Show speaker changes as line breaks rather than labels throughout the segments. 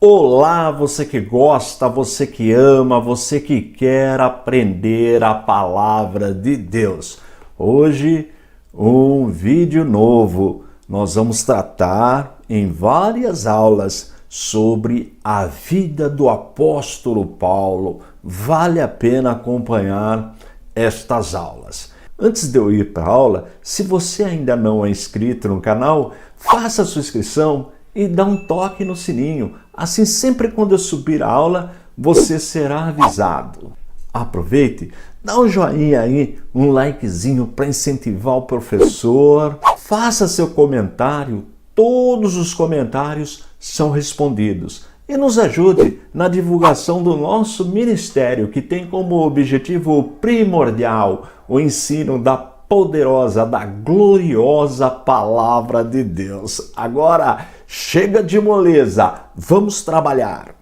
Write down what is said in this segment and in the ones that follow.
Olá, você que gosta, você que ama, você que quer aprender a palavra de Deus. Hoje, um vídeo novo. Nós vamos tratar em várias aulas sobre a vida do apóstolo Paulo. Vale a pena acompanhar estas aulas. Antes de eu ir para a aula, se você ainda não é inscrito no canal, faça a sua inscrição e dá um toque no sininho. Assim, sempre quando eu subir a aula, você será avisado. Aproveite, dá um joinha aí, um likezinho para incentivar o professor. Faça seu comentário, todos os comentários são respondidos. E nos ajude na divulgação do nosso ministério, que tem como objetivo primordial o ensino da poderosa, da gloriosa palavra de Deus. Agora, chega de moleza, vamos trabalhar.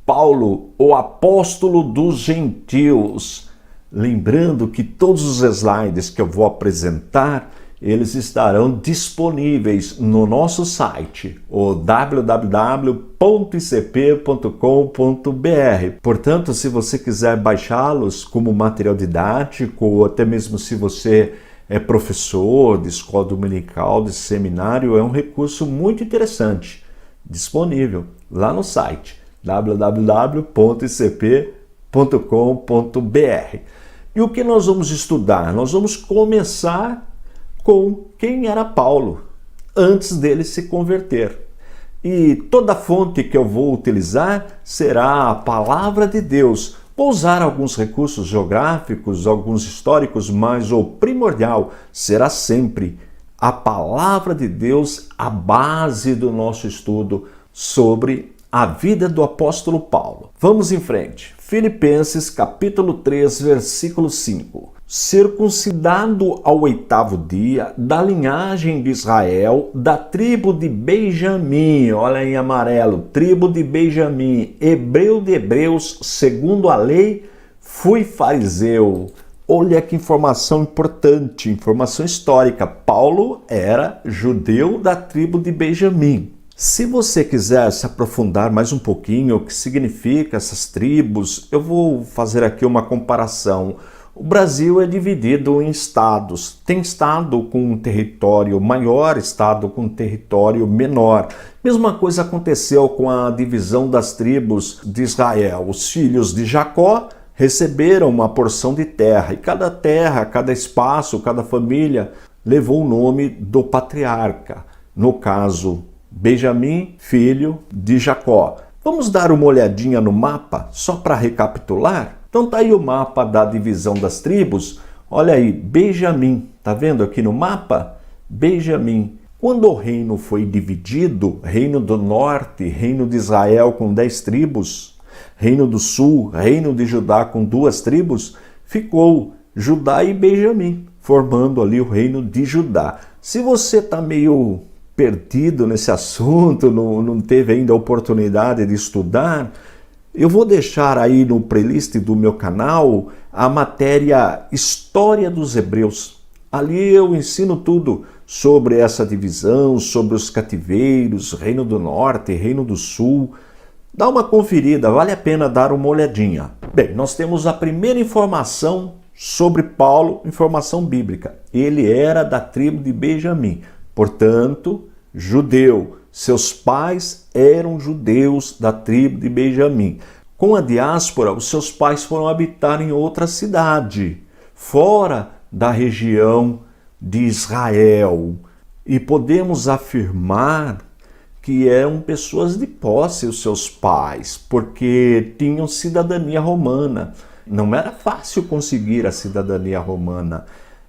Paulo, o apóstolo dos gentios. Lembrando que todos os slides que eu vou apresentar, eles estarão disponíveis no nosso site, o www.icp.com.br. Portanto, se você quiser baixá-los como material didático, ou até mesmo se você é professor de escola dominical, de seminário, é um recurso muito interessante, disponível lá no site www.icp.com.br. E o que nós vamos estudar? Nós vamos começar com quem era Paulo, antes dele se converter. E toda fonte que eu vou utilizar será a palavra de Deus. Vou usar alguns recursos geográficos, alguns históricos, mas o primordial será sempre a palavra de Deus, a base do nosso estudo sobre a vida do apóstolo Paulo. Vamos em frente. Filipenses capítulo 3, versículo 5. Circuncidado ao 8º dia, da linhagem de Israel, da tribo de Benjamim, olha em amarelo, tribo de Benjamim, hebreu de hebreus, segundo a lei, fui fariseu. Olha que informação importante, informação histórica. Paulo era judeu da tribo de Benjamim. Se você quiser se aprofundar mais um pouquinho, o que significa essas tribos, eu vou fazer aqui uma comparação. O Brasil é dividido em estados. Tem estado com um território maior, estado com um território menor. Mesma coisa aconteceu com a divisão das tribos de Israel. Os filhos de Jacó receberam uma porção de terra, e cada terra, cada espaço, cada família levou o nome do patriarca. No caso, Benjamim, filho de Jacó. Vamos dar uma olhadinha no mapa, só para recapitular? Então tá aí o mapa da divisão das tribos. Olha aí, Benjamim. Tá vendo aqui no mapa? Benjamim. Quando o reino foi dividido, reino do norte, reino de Israel com 10 tribos, reino do sul, reino de Judá com 2 tribos, ficou Judá e Benjamim, formando ali o reino de Judá. Se você está meio perdido nesse assunto, não teve ainda a oportunidade de estudar, eu vou deixar aí no playlist do meu canal a matéria História dos Hebreus. Ali eu ensino tudo sobre essa divisão, sobre os cativeiros, Reino do Norte, Reino do Sul. Dá uma conferida, vale a pena dar uma olhadinha. Bem, nós temos a primeira informação sobre Paulo, informação bíblica. Ele era da tribo de Benjamim, portanto, judeu. Seus pais eram judeus da tribo de Benjamim. Com a diáspora, os seus pais foram habitar em outra cidade, fora da região de Israel. E podemos afirmar que eram pessoas de posse os seus pais, porque tinham cidadania romana. Não era fácil conseguir a cidadania romana.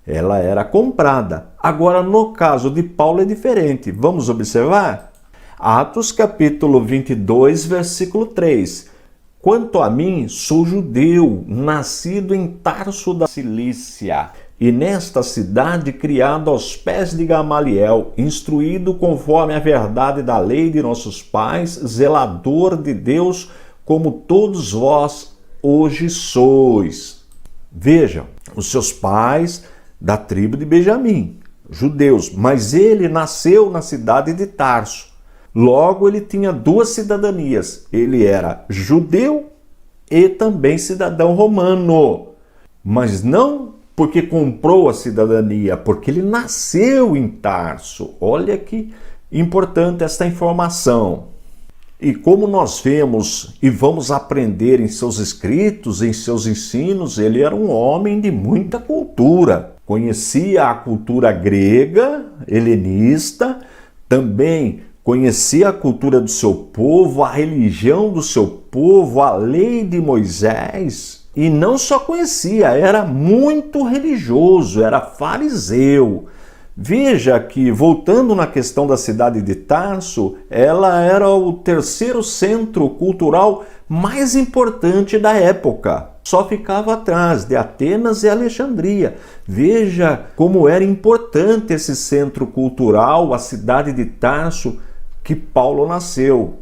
Ela era comprada. Agora, no caso de Paulo é diferente. Vamos observar? Atos capítulo 22, versículo 3. Quanto a mim, sou judeu, nascido em Tarso da Cilícia, e nesta cidade criado aos pés de Gamaliel, instruído conforme a verdade da lei de nossos pais, zelador de Deus, como todos vós hoje sois. Vejam, os seus pais da tribo de Benjamim, judeus, mas ele nasceu na cidade de Tarso. Logo, ele tinha duas cidadanias. Ele era judeu e também cidadão romano. Mas não porque comprou a cidadania, porque ele nasceu em Tarso. Olha que importante esta informação. E como nós vemos e vamos aprender em seus escritos, em seus ensinos, ele era um homem de muita cultura. Conhecia a cultura grega, helenista, também conhecia a cultura do seu povo, a religião do seu povo, a lei de Moisés. E não só conhecia, era muito religioso, era fariseu. Veja que, voltando na questão da cidade de Tarso, ela era o terceiro centro cultural mais importante da época. Só ficava atrás de Atenas e Alexandria. Veja como era importante esse centro cultural, a cidade de Tarso, que Paulo nasceu.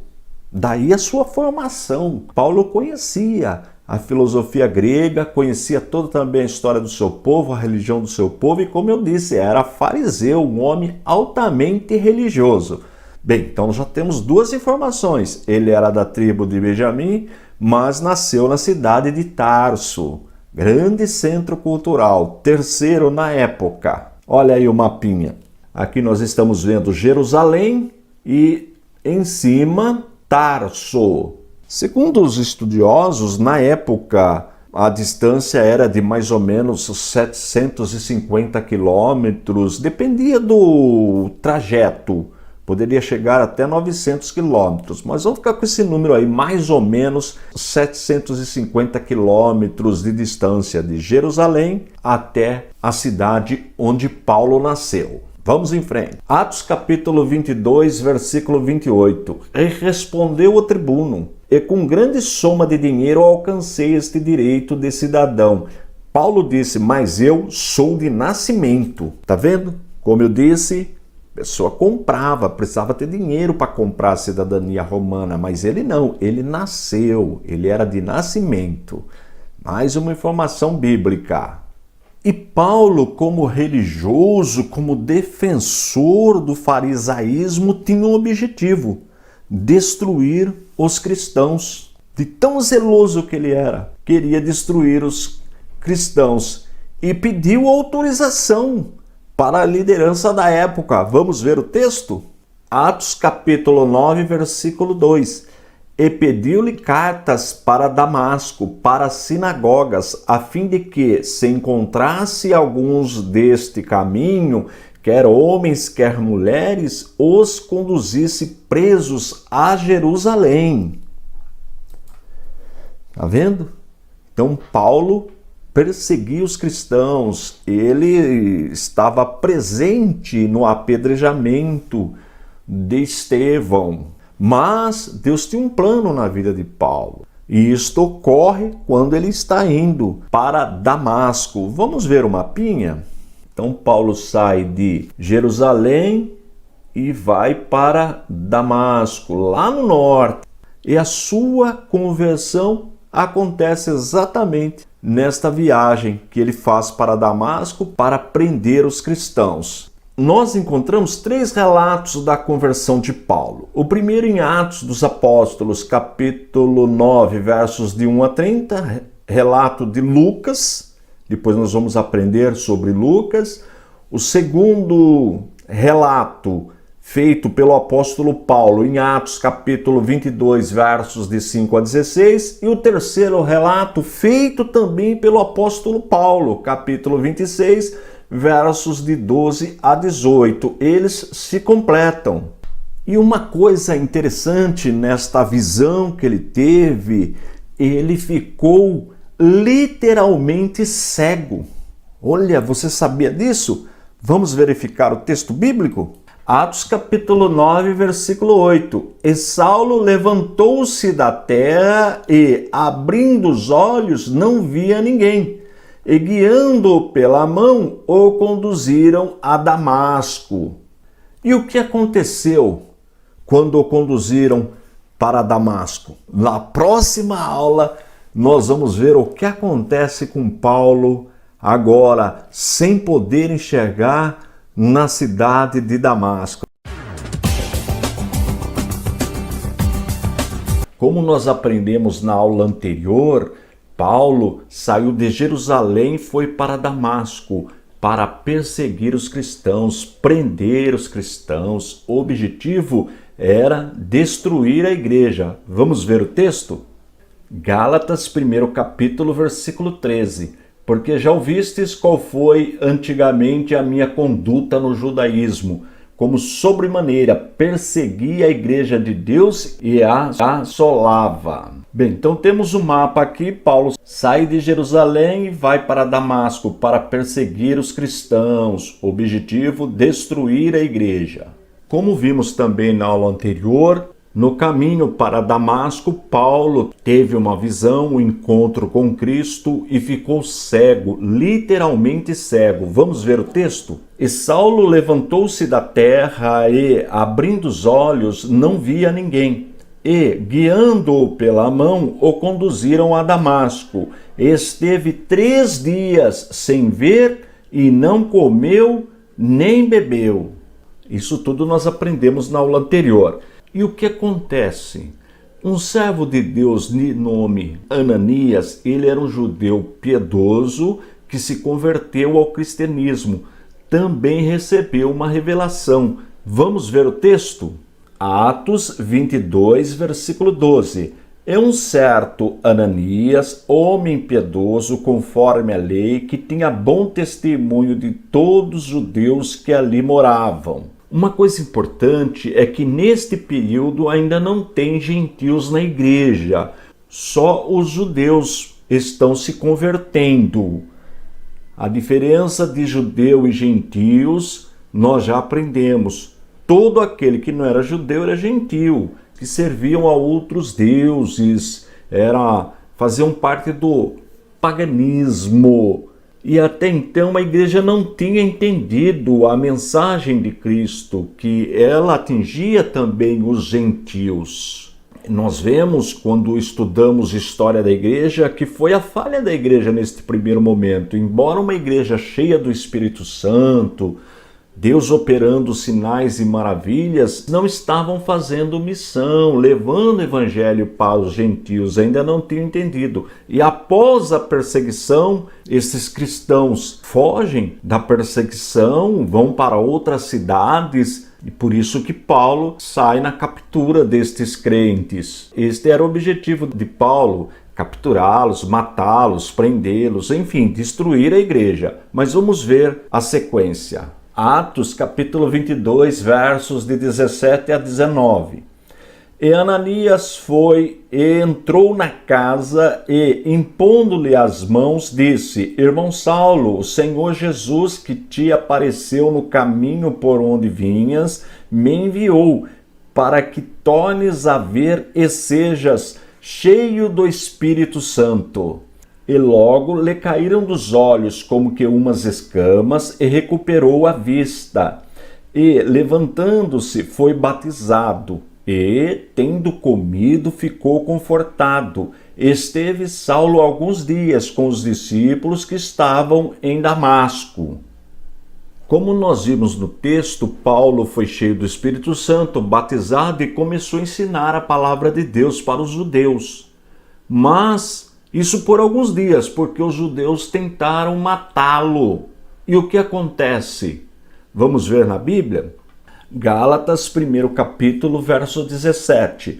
Daí a sua formação. Paulo conhecia a filosofia grega, conhecia toda também a história do seu povo, a religião do seu povo, e como eu disse, era fariseu, um homem altamente religioso. Bem, então já temos duas informações. Ele era da tribo de Benjamim, mas nasceu na cidade de Tarso, grande centro cultural, terceiro na época. Olha aí o mapinha. Aqui nós estamos vendo Jerusalém e em cima Tarso. Segundo os estudiosos, na época a distância era de mais ou menos 750 quilômetros, dependia do trajeto, poderia chegar até 900 quilômetros, mas vamos ficar com esse número aí, mais ou menos 750 quilômetros de distância de Jerusalém até a cidade onde Paulo nasceu. Vamos em frente. Atos capítulo 22, versículo 28. E respondeu o tribuno: e com grande soma de dinheiro alcancei este direito de cidadão. Paulo disse: mas eu sou de nascimento. Tá vendo? Como eu disse, a pessoa comprava, precisava ter dinheiro para comprar a cidadania romana, mas ele não, ele nasceu, ele era de nascimento. Mais uma informação bíblica. E Paulo, como religioso, como defensor do farisaísmo, tinha um objetivo: destruir os cristãos. De tão zeloso que ele era, queria destruir os cristãos e pediu autorização para a liderança da época. Vamos ver o texto? Atos capítulo 9, versículo 2. E pediu-lhe cartas para Damasco, para as sinagogas, a fim de que, se encontrasse alguns deste caminho, quer homens, quer mulheres, os conduzisse presos a Jerusalém. Está vendo? Então Paulo perseguia os cristãos, ele estava presente no apedrejamento de Estevão. Mas Deus tinha um plano na vida de Paulo. E isto ocorre quando ele está indo para Damasco. Vamos ver o mapinha? Então Paulo sai de Jerusalém e vai para Damasco, lá no norte. E a sua conversão acontece exatamente nesta viagem que ele faz para Damasco para prender os cristãos. Nós encontramos 3 relatos da conversão de Paulo. O primeiro em Atos dos Apóstolos, capítulo 9, versos de 1 a 30, relato de Lucas. Depois nós vamos aprender sobre Lucas. O segundo relato feito pelo apóstolo Paulo em Atos capítulo 22, versos de 5 a 16. E o terceiro relato feito também pelo apóstolo Paulo, capítulo 26, versos de 12 a 18. Eles se completam. E uma coisa interessante nesta visão que ele teve, ele ficou literalmente cego. Olha, você sabia disso? Vamos verificar o texto bíblico? Atos capítulo 9, versículo 8. E Saulo levantou-se da terra e, abrindo os olhos, não via ninguém. E guiando-o pela mão, o conduziram a Damasco. E o que aconteceu quando o conduziram para Damasco? Na próxima aula, nós vamos ver o que acontece com Paulo agora, sem poder enxergar na cidade de Damasco. Como nós aprendemos na aula anterior, Paulo saiu de Jerusalém e foi para Damasco para perseguir os cristãos, prender os cristãos. O objetivo era destruir a igreja. Vamos ver o texto? Gálatas, 1º capítulo, versículo 13. Porque já ouvistes qual foi antigamente a minha conduta no judaísmo, como sobremaneira persegui a igreja de Deus e a assolava. Bem, então temos um mapa aqui. Paulo sai de Jerusalém e vai para Damasco para perseguir os cristãos. Objetivo: destruir a igreja. Como vimos também na aula anterior, no caminho para Damasco, Paulo teve uma visão, um encontro com Cristo e ficou cego, literalmente cego. Vamos ver o texto? E Saulo levantou-se da terra e, abrindo os olhos, não via ninguém. E, guiando-o pela mão, o conduziram a Damasco. Esteve 3 dias sem ver e não comeu nem bebeu. Isso tudo nós aprendemos na aula anterior. E o que acontece? Um servo de Deus de nome Ananias, ele era um judeu piedoso que se converteu ao cristianismo. Também recebeu uma revelação. Vamos ver o texto? Atos 22, versículo 12. É um certo Ananias, homem piedoso conforme a lei, que tinha bom testemunho de todos os judeus que ali moravam. Uma coisa importante é que neste período ainda não tem gentios na igreja, só os judeus estão se convertendo. A diferença de judeu e gentios nós já aprendemos. Todo aquele que não era judeu era gentio, que serviam a outros deuses, faziam parte do paganismo. E até então a igreja não tinha entendido a mensagem de Cristo, que ela atingia também os gentios. Nós vemos, quando estudamos história da igreja, que foi a falha da igreja neste primeiro momento. Embora uma igreja cheia do Espírito Santo, Deus operando sinais e maravilhas, não estavam fazendo missão, levando o evangelho para os gentios, ainda não tinham entendido. E após a perseguição, esses cristãos fogem da perseguição, vão para outras cidades, e por isso que Paulo sai na captura destes crentes. Este era o objetivo de Paulo: capturá-los, matá-los, prendê-los, enfim, destruir a igreja. Mas vamos ver a sequência. Atos capítulo 22, versos de 17 a 19. E Ananias foi e entrou na casa e, impondo-lhe as mãos, disse: Irmão Saulo, o Senhor Jesus, que te apareceu no caminho por onde vinhas, me enviou para que tornes a ver e sejas cheio do Espírito Santo. E logo lhe caíram dos olhos como que umas escamas, e recuperou a vista. E, levantando-se, foi batizado, e, tendo comido, ficou confortado. Esteve Saulo alguns dias com os discípulos que estavam em Damasco. Como nós vimos no texto, Paulo foi cheio do Espírito Santo, batizado, e começou a ensinar a palavra de Deus para os judeus. Mas isso por alguns dias, porque os judeus tentaram matá-lo. E o que acontece? Vamos ver na Bíblia? Gálatas, 1º capítulo, verso 17.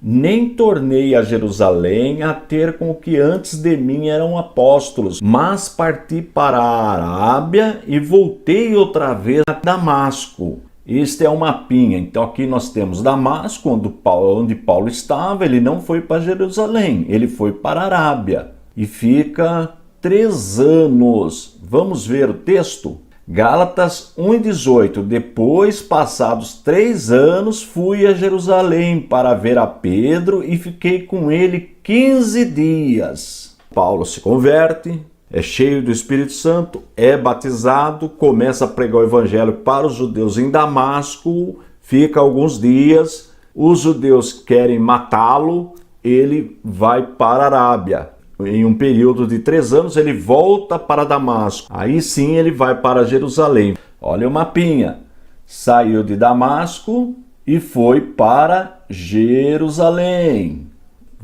Nem tornei a Jerusalém a ter com o que antes de mim eram apóstolos, mas parti para a Arábia e voltei outra vez a Damasco. Este é um mapinha. Então aqui nós temos Damasco, onde Paulo estava. Ele não foi para Jerusalém, ele foi para a Arábia. E fica 3 anos. Vamos ver o texto? Gálatas 1:18. Depois, passados 3 anos, fui a Jerusalém para ver a Pedro e fiquei com ele 15 dias. Paulo se converte, é cheio do Espírito Santo, é batizado, começa a pregar o evangelho para os judeus em Damasco, fica alguns dias, os judeus querem matá-lo, ele vai para a Arábia. Em um período de 3 anos, ele volta para Damasco. Aí sim ele vai para Jerusalém. Olha o mapinha. Saiu de Damasco e foi para Jerusalém.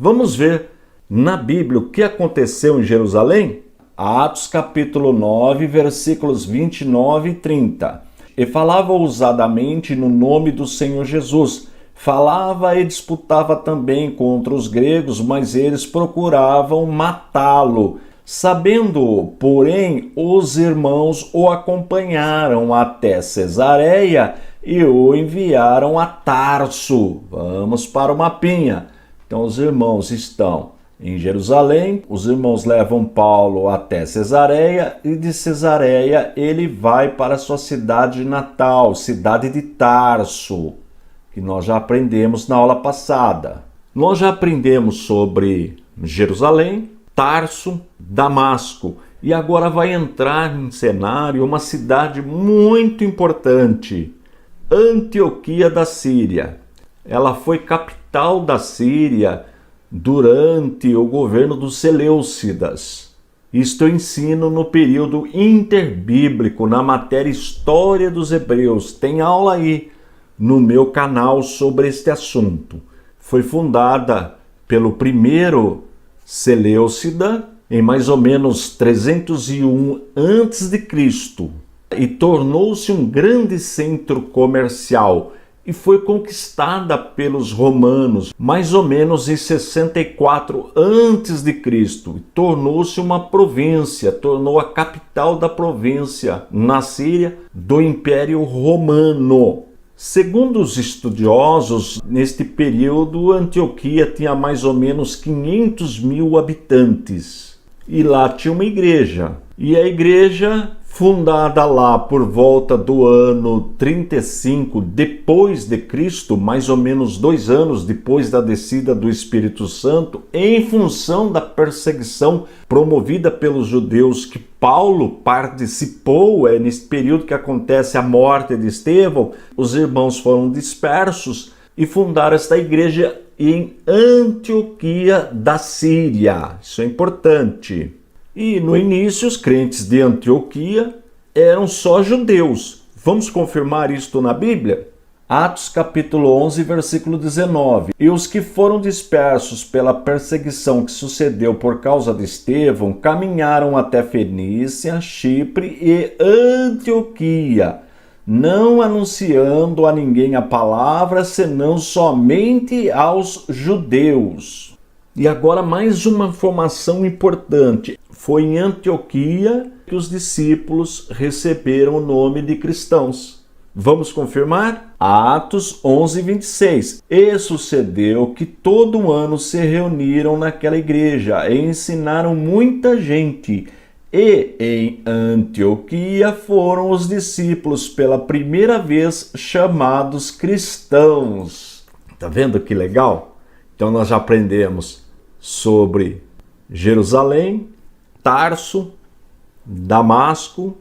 Vamos ver na Bíblia o que aconteceu em Jerusalém? Atos capítulo 9, versículos 29 e 30. E falava ousadamente no nome do Senhor Jesus. Falava e disputava também contra os gregos, mas eles procuravam matá-lo. Sabendo, porém, os irmãos o acompanharam até Cesareia e o enviaram a Tarso. Vamos para o mapinha. Então os irmãos estão em Jerusalém, os irmãos levam Paulo até Cesareia e de Cesareia ele vai para a sua cidade natal, cidade de Tarso, que nós já aprendemos na aula passada. Nós já aprendemos sobre Jerusalém, Tarso, Damasco, e agora vai entrar em cenário uma cidade muito importante, Antioquia da Síria. Ela foi capital da Síria durante o governo dos Seleucidas. Isto eu ensino no período interbíblico, na matéria História dos Hebreus. Tem aula aí no meu canal sobre este assunto. Foi fundada pelo primeiro Seleucida em mais ou menos 301 a.C. e tornou-se um grande centro comercial e foi conquistada pelos romanos mais ou menos em 64 a.C. e tornou-se uma província, tornou a capital da província na Síria do Império Romano. Segundo os estudiosos, neste período, Antioquia tinha mais ou menos 500 mil habitantes. E lá tinha uma igreja. E a igreja, fundada lá por volta do ano 35 depois de Cristo, mais ou menos 2 anos depois da descida do Espírito Santo, em função da perseguição promovida pelos judeus que Paulo participou, nesse período que acontece a morte de Estevão, os irmãos foram dispersos e fundaram esta igreja em Antioquia da Síria. Isso é importante. E no início os crentes de Antioquia eram só judeus. Vamos confirmar isto na Bíblia? Atos capítulo 11, versículo 19. E os que foram dispersos pela perseguição que sucedeu por causa de Estevão, caminharam até Fenícia, Chipre e Antioquia, não anunciando a ninguém a palavra, senão somente aos judeus. E agora mais uma informação importante. Foi em Antioquia que os discípulos receberam o nome de cristãos. Vamos confirmar? Atos 11, 26. E sucedeu que todo ano se reuniram naquela igreja e ensinaram muita gente. E em Antioquia foram os discípulos pela primeira vez chamados cristãos. Tá vendo que legal? Então nós já aprendemos sobre Jerusalém, Tarso, Damasco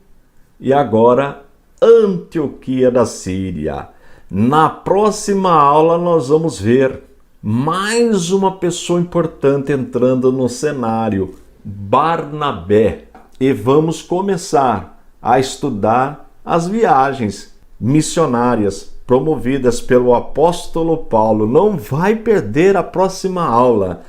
e agora Antioquia da Síria. Na próxima aula nós vamos ver mais uma pessoa importante entrando no cenário, Barnabé. E vamos começar a estudar as viagens missionárias promovidas pelo apóstolo Paulo. Não vai perder a próxima aula.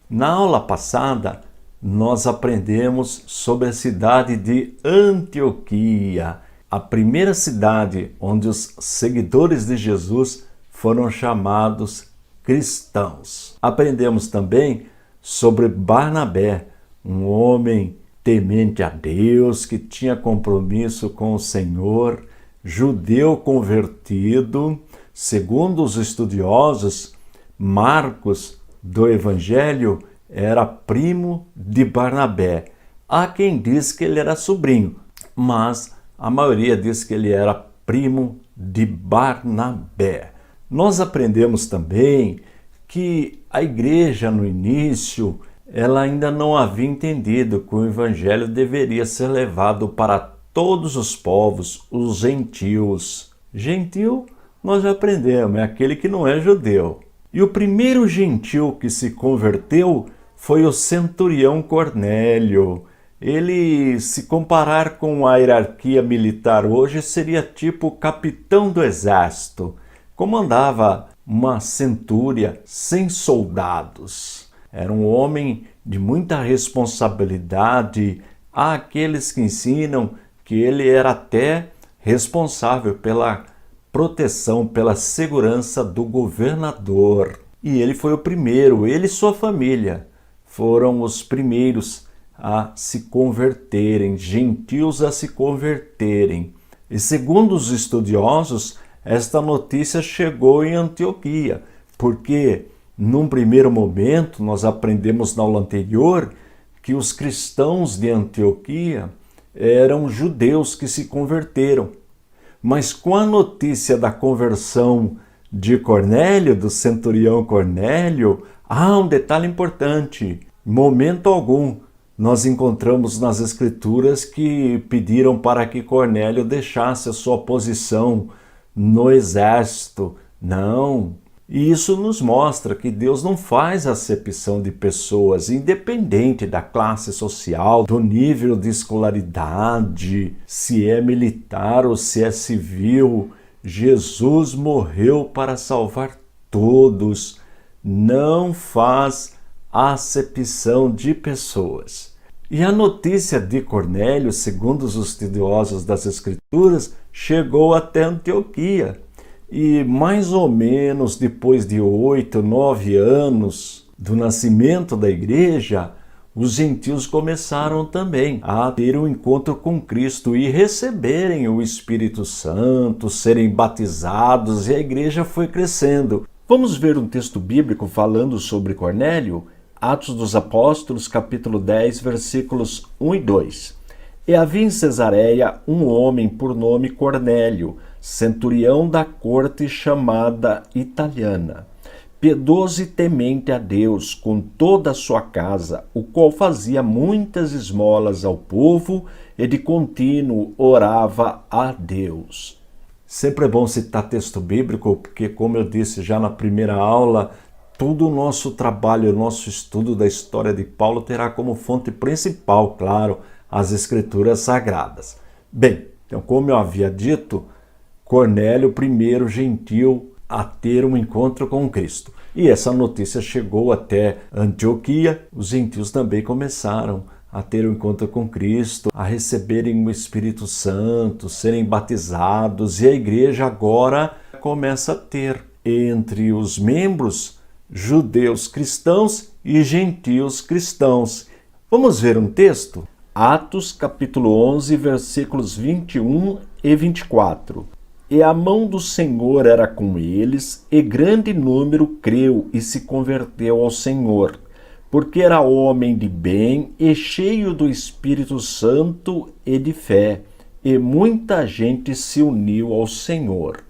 Na aula passada, nós aprendemos sobre a cidade de Antioquia, a primeira cidade onde os seguidores de Jesus foram chamados cristãos. Aprendemos também sobre Barnabé, um homem temente a Deus, que tinha compromisso com o Senhor, judeu convertido. Segundo os estudiosos, Marcos do Evangelho era primo de Barnabé. Há quem diz que ele era sobrinho, mas a maioria diz que ele era primo de Barnabé. Nós aprendemos também que a igreja no início, ela ainda não havia entendido que o evangelho deveria ser levado para todos os povos, os gentios. Gentil, nós já aprendemos, é aquele que não é judeu. E o primeiro gentil que se converteu foi o centurião Cornélio. Ele, se comparar com a hierarquia militar hoje, seria tipo capitão do exército. comandava uma centúria sem soldados. Era um homem de muita responsabilidade. Há aqueles que ensinam que ele era até responsável pela proteção, pela segurança do governador. E ele foi o primeiro, ele e sua família foram os primeiros a se converterem, gentios a se converterem. E segundo os estudiosos, esta notícia chegou em Antioquia, porque num primeiro momento nós aprendemos na aula anterior que os cristãos de Antioquia eram judeus que se converteram. Mas com a notícia da conversão de Cornélio, do centurião Cornélio, há um detalhe importante. Em momento algum, nós encontramos nas Escrituras que pediram para que Cornélio deixasse a sua posição no exército. Não. E isso nos mostra que Deus não faz acepção de pessoas, independente da classe social, do nível de escolaridade, se é militar ou se é civil. Jesus morreu para salvar todos, não faz acepção de pessoas. E a notícia de Cornélio, segundo os estudiosos das Escrituras, chegou até Antioquia. E mais ou menos depois de 8, 9 anos do nascimento da igreja, os gentios começaram também a ter um encontro com Cristo e receberem o Espírito Santo, serem batizados, e a igreja foi crescendo. Vamos ver um texto bíblico falando sobre Cornélio? Atos dos Apóstolos, capítulo 10, versículos 1 e 2. E havia em Cesareia um homem por nome Cornélio, centurião da corte chamada Italiana, piedoso e temente a Deus com toda a sua casa, o qual fazia muitas esmolas ao povo e de contínuo orava a Deus. Sempre é bom citar texto bíblico, porque, como eu disse já na primeira aula, todo o nosso trabalho, o nosso estudo da história de Paulo terá como fonte principal, claro, as Escrituras Sagradas. Bem, então, como eu havia dito, Cornélio, primeiro gentil a ter um encontro com Cristo. E essa notícia chegou até Antioquia. Os gentios também começaram a ter um encontro com Cristo, a receberem o Espírito Santo, serem batizados. E a igreja agora começa a ter entre os membros judeus cristãos e gentios cristãos. Vamos ver um texto? Atos capítulo 11, versículos 21 e 24. E a mão do Senhor era com eles, e grande número creu e se converteu ao Senhor, porque era homem de bem e cheio do Espírito Santo e de fé, e muita gente se uniu ao Senhor.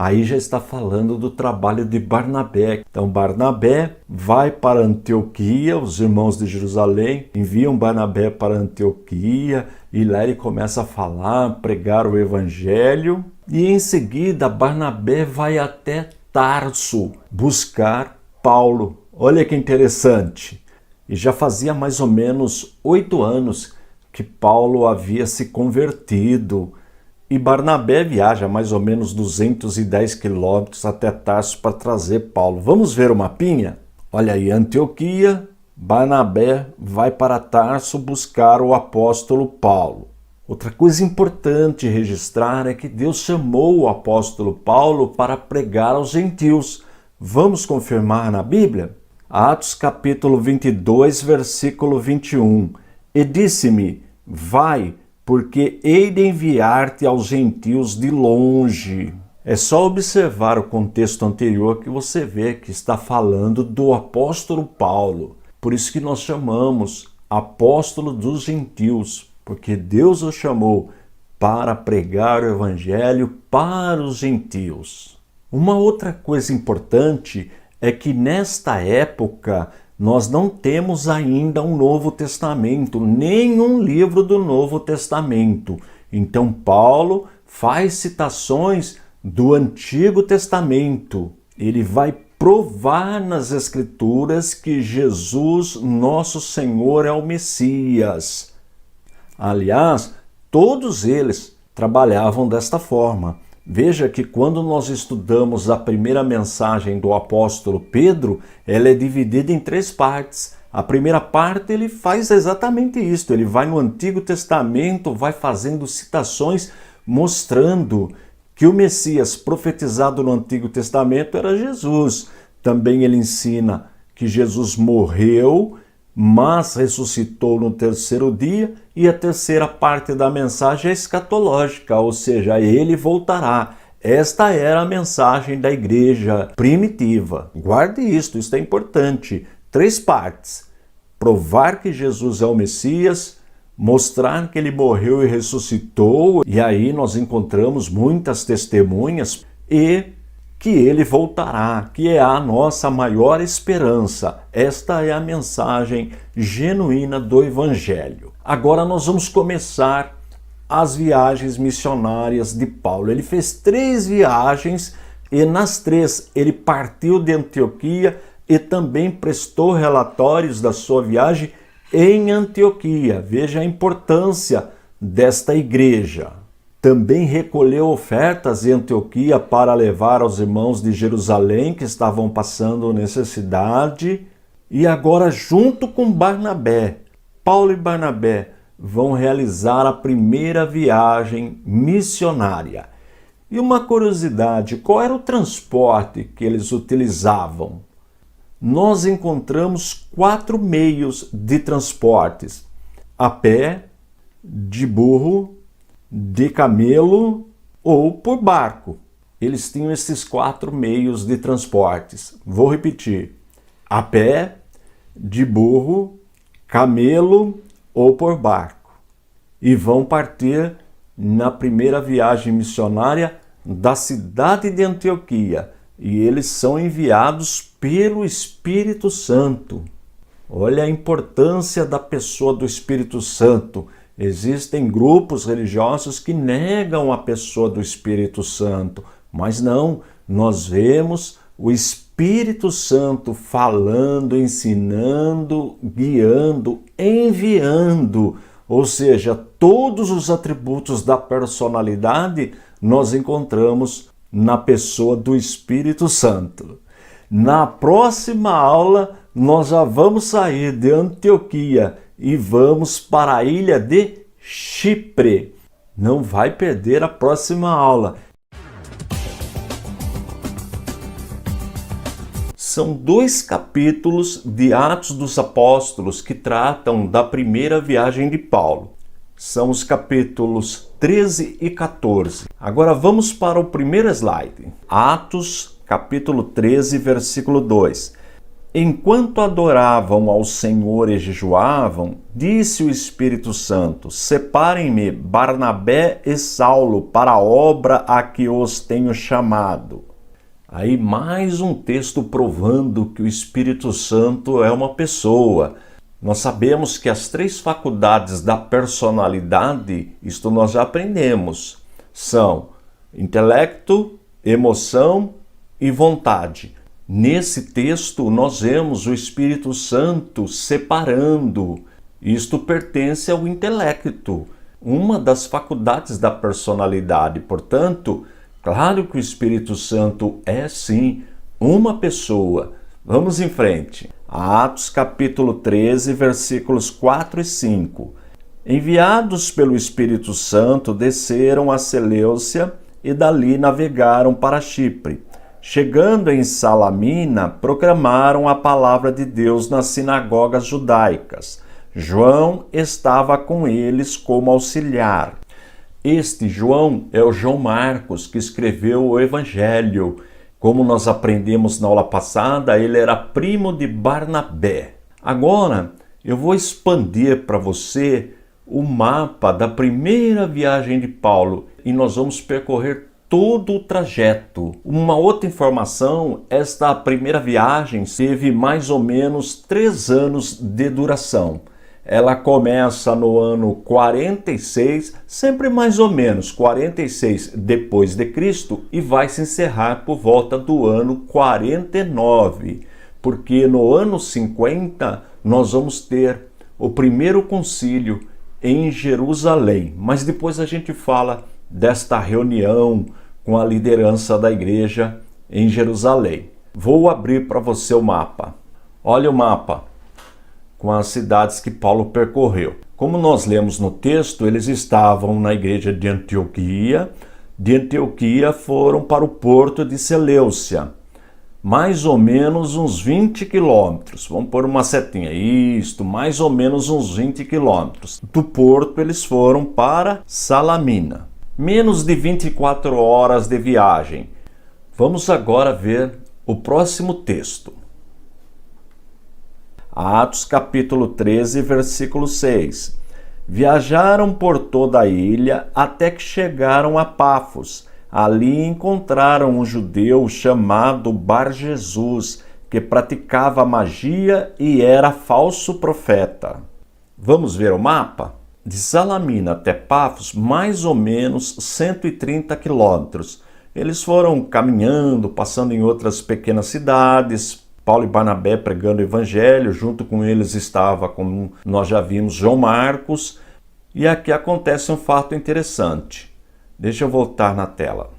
Aí já está falando do trabalho de Barnabé. Então Barnabé vai para Antioquia, os irmãos de Jerusalém enviam Barnabé para Antioquia, e lá ele começa a falar, pregar o evangelho, e em seguida Barnabé vai até Tarso buscar Paulo. Olha que interessante. E já fazia mais ou menos 8 anos que Paulo havia se convertido. E Barnabé viaja mais ou menos 210 quilômetros até Tarso para trazer Paulo. Vamos ver o mapinha? Olha aí, Antioquia, Barnabé vai para Tarso buscar o apóstolo Paulo. Outra coisa importante registrar é que Deus chamou o apóstolo Paulo para pregar aos gentios. Vamos confirmar na Bíblia? Atos capítulo 22, versículo 21. E disse-me, vai, porque hei de enviar-te aos gentios de longe. É só observar o contexto anterior que você vê que está falando do apóstolo Paulo. Por isso que nós chamamos apóstolo dos gentios, porque Deus o chamou para pregar o evangelho para os gentios. Uma outra coisa importante é que nesta época nós não temos ainda um Novo Testamento, nenhum livro do Novo Testamento. Então Paulo faz citações do Antigo Testamento. Ele vai provar nas Escrituras que Jesus, nosso Senhor, é o Messias. Aliás, todos eles trabalhavam desta forma. Veja que quando nós estudamos a primeira mensagem do apóstolo Pedro, ela é dividida em 3 partes. A primeira parte ele faz exatamente isso, ele vai no Antigo Testamento, vai fazendo citações mostrando que o Messias profetizado no Antigo Testamento era Jesus. Também ele ensina que Jesus morreu, mas ressuscitou no 3º dia, e a terceira parte da mensagem é escatológica, ou seja, ele voltará. Esta era a mensagem da igreja primitiva. Guarde isto é importante. 3 partes. Provar que Jesus é o Messias, mostrar que ele morreu e ressuscitou, e aí nós encontramos muitas testemunhas, e que ele voltará, que é a nossa maior esperança. Esta é a mensagem genuína do Evangelho. Agora nós vamos começar as viagens missionárias de Paulo. Ele fez 3 viagens e nas 3 ele partiu de Antioquia e também prestou relatórios da sua viagem em Antioquia. Veja a importância desta igreja. Também recolheu ofertas em Antioquia para levar aos irmãos de Jerusalém que estavam passando necessidade. E agora, junto com Barnabé, Paulo e Barnabé vão realizar a primeira viagem missionária. E uma curiosidade, qual era o transporte que eles utilizavam? Nós encontramos 4 meios de transportes: a pé, de burro, de camelo ou por barco. Eles tinham esses 4 meios de transportes. Vou repetir: a pé, de burro, camelo ou por barco. E vão partir na primeira viagem missionária da cidade de Antioquia. E eles são enviados pelo Espírito Santo. Olha a importância da pessoa do Espírito Santo. Existem grupos religiosos que negam a pessoa do Espírito Santo, mas não, nós vemos o Espírito Santo falando, ensinando, guiando, enviando, ou seja, todos os atributos da personalidade nós encontramos na pessoa do Espírito Santo. Na próxima aula, nós já vamos sair de Antioquia e vamos para a ilha de Chipre. Não vai perder a próxima aula. São 2 capítulos de Atos dos Apóstolos que tratam da primeira viagem de Paulo. São os capítulos 13 e 14. Agora vamos para o primeiro slide. Atos, capítulo 13, versículo 2. Enquanto adoravam ao Senhor e jejuavam, disse o Espírito Santo: separem-me Barnabé e Saulo para a obra a que os tenho chamado. Aí mais um texto provando que o Espírito Santo é uma pessoa. Nós sabemos que as 3 faculdades da personalidade, isto nós já aprendemos, são intelecto, emoção e vontade. Nesse texto nós vemos o Espírito Santo separando. Isto pertence ao intelecto, uma das faculdades da personalidade. Portanto, claro que o Espírito Santo é sim uma pessoa. Vamos em frente. Atos capítulo 13, versículos 4 e 5. Enviados pelo Espírito Santo, desceram a Seleucia e dali navegaram para Chipre. Chegando em Salamina, proclamaram a palavra de Deus nas sinagogas judaicas. João estava com eles como auxiliar. Este João é o João Marcos, que escreveu o Evangelho. Como nós aprendemos na aula passada, ele era primo de Barnabé. Agora, eu vou expandir para você o mapa da primeira viagem de Paulo e nós vamos percorrer todo o trajeto. Uma outra informação, esta primeira viagem teve mais ou menos 3 anos de duração. Ela começa no ano 46, sempre mais ou menos 46 depois de Cristo, e vai se encerrar por volta do ano 49, porque no ano 50 nós vamos ter o primeiro concílio em Jerusalém. Mas depois a gente fala desta reunião com a liderança da igreja em Jerusalém. Vou abrir para você o mapa. Olha o mapa com as cidades que Paulo percorreu. Como nós lemos no texto, eles estavam na igreja de Antioquia. De Antioquia foram para o porto de Seleucia, mais ou menos uns 20 quilômetros. Vamos pôr uma setinha. Isto, mais ou menos uns 20 quilômetros. Do porto eles foram para Salamina. Menos de 24 horas de viagem. Vamos agora ver o próximo texto. Atos capítulo 13, versículo 6. Viajaram por toda a ilha até que chegaram a Pafos. Ali encontraram um judeu chamado Bar-Jesus, que praticava magia e era falso profeta. Vamos ver o mapa? De Salamina até Pafos, mais ou menos 130 quilômetros. Eles foram caminhando, passando em outras pequenas cidades. Paulo e Barnabé pregando o evangelho, junto com eles estava, como nós já vimos, João Marcos. E aqui acontece um fato interessante. Deixa eu voltar na tela.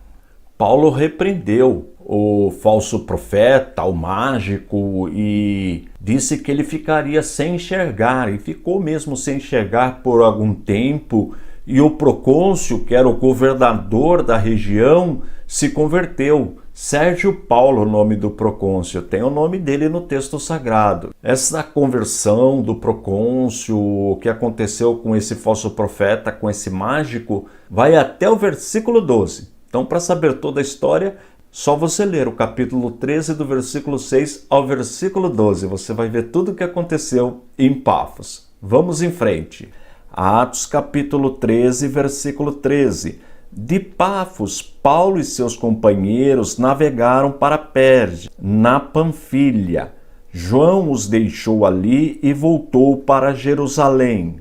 Paulo repreendeu o falso profeta, o mágico, e disse que ele ficaria sem enxergar, e ficou mesmo sem enxergar por algum tempo. E o procônsul, que era o governador da região, se converteu. Sérgio Paulo, o nome do procônsul, tem o nome dele no texto sagrado. Essa conversão do procônsul, o que aconteceu com esse falso profeta, com esse mágico, vai até o versículo 12. Então, para saber toda a história, só você ler o capítulo 13, do versículo 6 ao versículo 12. Você vai ver tudo o que aconteceu em Pafos. Vamos em frente. Atos capítulo 13, versículo 13. De Pafos, Paulo e seus companheiros navegaram para Perge, na Panfilha. João os deixou ali e voltou para Jerusalém.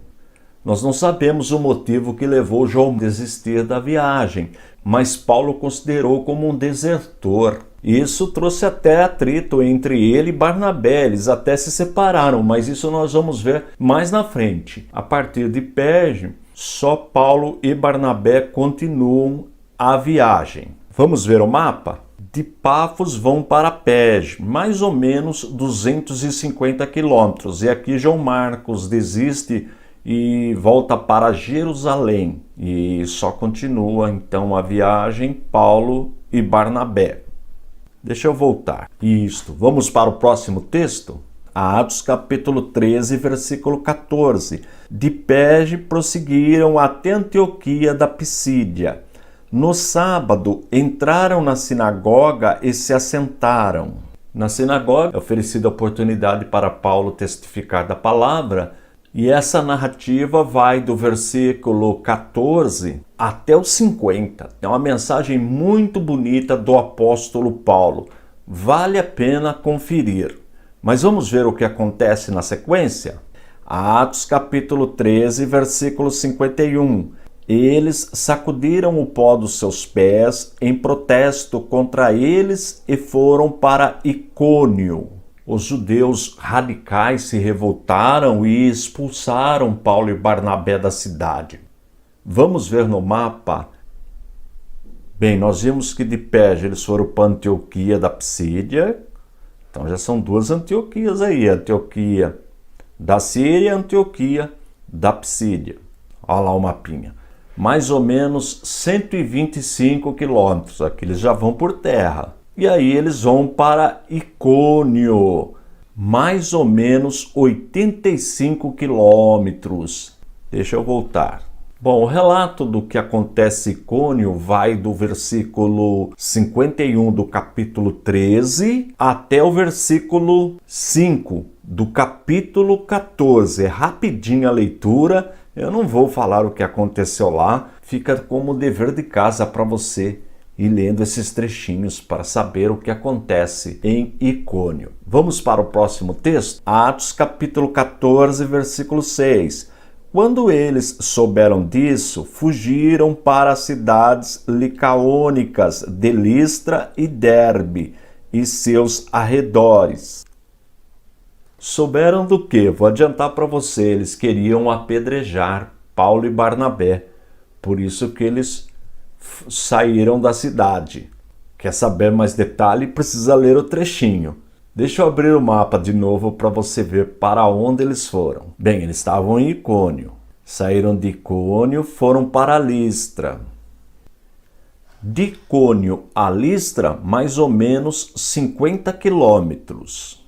Nós não sabemos o motivo que levou João a desistir da viagem, mas Paulo considerou como um desertor. Isso trouxe até atrito entre ele e Barnabé, eles até se separaram, mas isso nós vamos ver mais na frente. A partir de Perge, só Paulo e Barnabé continuam a viagem. Vamos ver o mapa? De Pafos vão para Perge, mais ou menos 250 quilômetros. E aqui João Marcos desiste e volta para Jerusalém. E só continua então a viagem Paulo e Barnabé. Deixa eu voltar. Isto. Vamos para o próximo texto? Atos capítulo 13, versículo 14. De Perge prosseguiram até Antioquia da Pisídia. No sábado entraram na sinagoga e se assentaram. Na sinagoga é oferecida a oportunidade para Paulo testificar da palavra, e essa narrativa vai do versículo 14 até o 50. É uma mensagem muito bonita do apóstolo Paulo. Vale a pena conferir. Mas vamos ver o que acontece na sequência? Atos capítulo 13, versículo 51. Eles sacudiram o pó dos seus pés em protesto contra eles e foram para Icônio. Os judeus radicais se revoltaram e expulsaram Paulo e Barnabé da cidade. Vamos ver no mapa. Bem, nós vimos que de Perge eles foram para Antioquia da Pisídia. Então já são duas Antioquias aí, Antioquia da Síria e Antioquia da Pisídia. Olha lá o mapinha. Mais ou menos 125 quilômetros, aqui eles já vão por terra. E aí eles vão para Icônio, mais ou menos 85 quilômetros. Deixa eu voltar. Bom, o relato do que acontece em Icônio vai do versículo 51 do capítulo 13 até o versículo 5 do capítulo 14. É rapidinha a leitura, eu não vou falar o que aconteceu lá, fica como dever de casa para você ir lendo esses trechinhos para saber o que acontece em Icônio. Vamos para o próximo texto? Atos capítulo 14, versículo 6. Quando eles souberam disso, fugiram para as cidades licaônicas de Listra e Derbe e seus arredores. Souberam do quê? Vou adiantar para você, eles queriam apedrejar Paulo e Barnabé. Por isso que eles saíram da cidade. Quer saber mais detalhe? Precisa ler o trechinho. Deixa eu abrir o mapa de novo para você ver para onde eles foram. Bem, eles estavam em Icônio. Saíram de Icônio, foram para Listra. De Icônio a Listra, mais ou menos 50 quilômetros.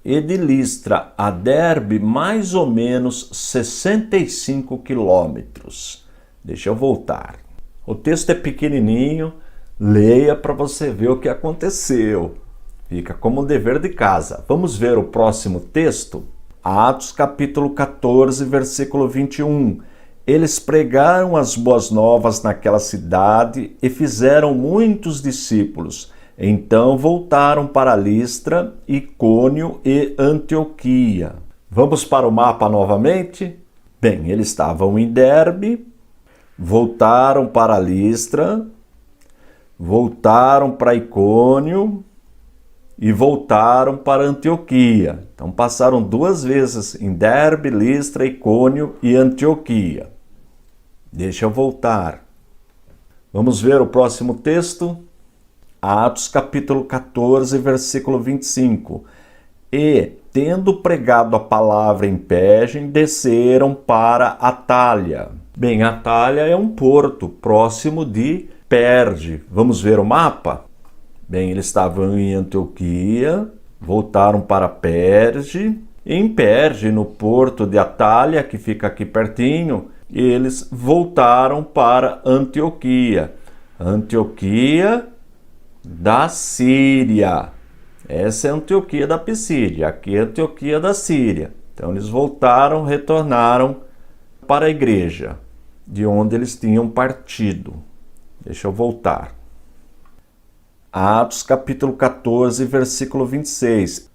E de Listra a Derbe, mais ou menos 65 quilômetros. Deixa eu voltar. O texto é pequenininho, leia para você ver o que aconteceu. Fica como dever de casa. Vamos ver o próximo texto? Atos capítulo 14, versículo 21. Eles pregaram as boas novas naquela cidade e fizeram muitos discípulos. Então voltaram para Listra, Icônio e Antioquia. Vamos para o mapa novamente? Bem, eles estavam em Derbe, voltaram para Listra, voltaram para Icônio e voltaram para Antioquia. Então passaram 2 vezes em Derbe, Listra, Icônio e Antioquia. Deixa eu voltar. Vamos ver o próximo texto? Atos capítulo 14, versículo 25. E, tendo pregado a palavra em Pégem, desceram para Atália. Bem, Atália é um porto próximo de Perge. Vamos ver o mapa? Bem, eles estavam em Antioquia, voltaram para Perge. Em Perge, no porto de Atália, que fica aqui pertinho, eles voltaram para Antioquia. Antioquia da Síria. Essa é a Antioquia da Pisídia, aqui é a Antioquia da Síria. Então eles voltaram, retornaram para a igreja, de onde eles tinham partido. Deixa eu voltar. Atos capítulo 14, versículo 26.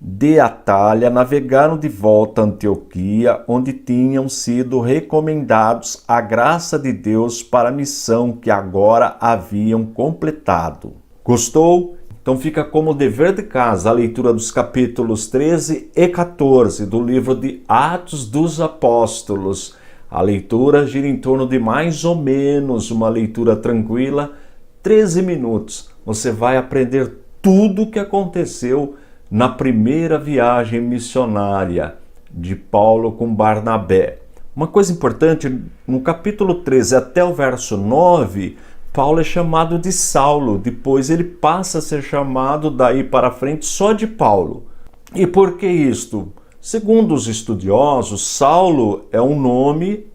De Atália navegaram de volta a Antioquia, onde tinham sido recomendados à graça de Deus para a missão que agora haviam completado. Gostou? Então fica como dever de casa a leitura dos capítulos 13 e 14 do livro de Atos dos Apóstolos. A leitura gira em torno de mais ou menos uma leitura tranquila, 13 minutos. Você vai aprender tudo o que aconteceu na primeira viagem missionária de Paulo com Barnabé. Uma coisa importante, no capítulo 13 até o verso 9, Paulo é chamado de Saulo, depois ele passa a ser chamado daí para frente só de Paulo. E por que isto? Segundo os estudiosos, Saulo é um nome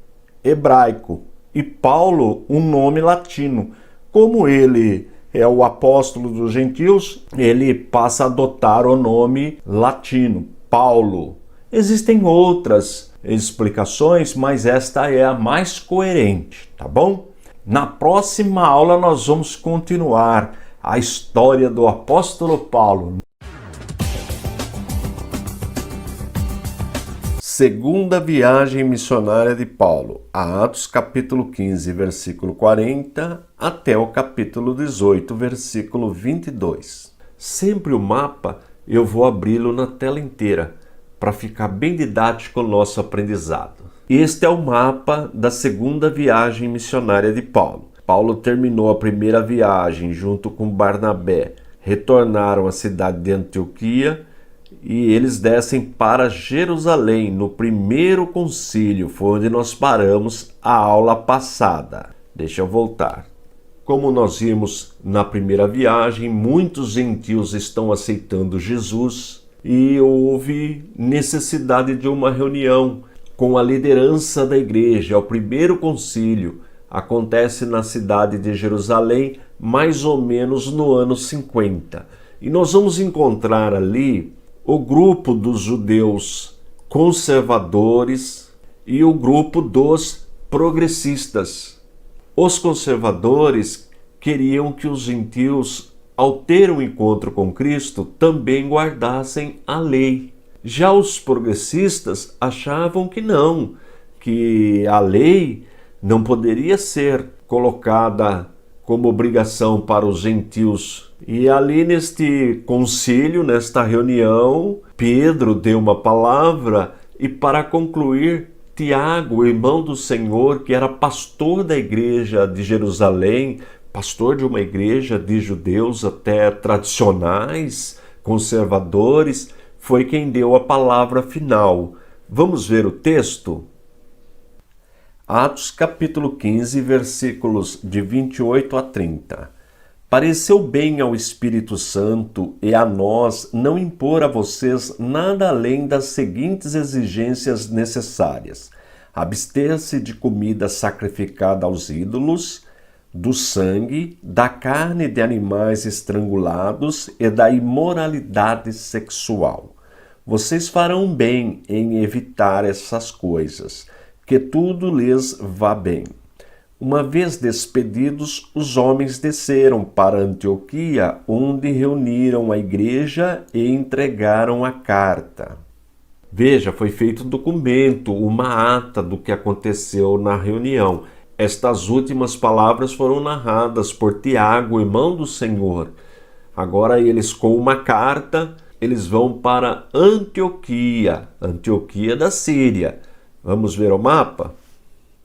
hebraico e Paulo um nome latino. Como ele é o apóstolo dos gentios, ele passa a adotar o nome latino, Paulo. Existem outras explicações, mas esta é a mais coerente, tá bom? Na próxima aula nós vamos continuar a história do apóstolo Paulo. Segunda viagem missionária de Paulo, Atos capítulo 15, versículo 40, até o capítulo 18, versículo 22. Sempre o mapa eu vou abri-lo na tela inteira, para ficar bem didático o nosso aprendizado. Este é o mapa da segunda viagem missionária de Paulo. Paulo terminou a primeira viagem junto com Barnabé, retornaram à cidade de Antioquia, e eles descem para Jerusalém, no primeiro concílio, foi onde nós paramos a aula passada. Deixa eu voltar. Como nós vimos na primeira viagem, muitos gentios estão aceitando Jesus e houve necessidade de uma reunião com a liderança da igreja. O primeiro concílio acontece na cidade de Jerusalém, mais ou menos no ano 50. E nós vamos encontrar ali o grupo dos judeus conservadores e o grupo dos progressistas. Os conservadores queriam que os gentios, ao ter um encontro com Cristo, também guardassem a lei. Já os progressistas achavam que não, que a lei não poderia ser colocada como obrigação para os gentios. E ali neste concílio, nesta reunião, Pedro deu uma palavra e para concluir, Tiago, irmão do Senhor, que era pastor da igreja de Jerusalém, pastor de uma igreja de judeus até tradicionais, conservadores, foi quem deu a palavra final. Vamos ver o texto? Atos capítulo 15, versículos de 28 a 30. Pareceu bem ao Espírito Santo e a nós não impor a vocês nada além das seguintes exigências necessárias: abster-se de comida sacrificada aos ídolos, do sangue, da carne de animais estrangulados e da imoralidade sexual. Vocês farão bem em evitar essas coisas, que tudo lhes vá bem. Uma vez despedidos, os homens desceram para Antioquia, onde reuniram a igreja e entregaram a carta. Veja, foi feito um documento, uma ata do que aconteceu na reunião. Estas últimas palavras foram narradas por Tiago, irmão do Senhor. Agora eles, com uma carta, eles vão para Antioquia, Antioquia da Síria. Vamos ver o mapa?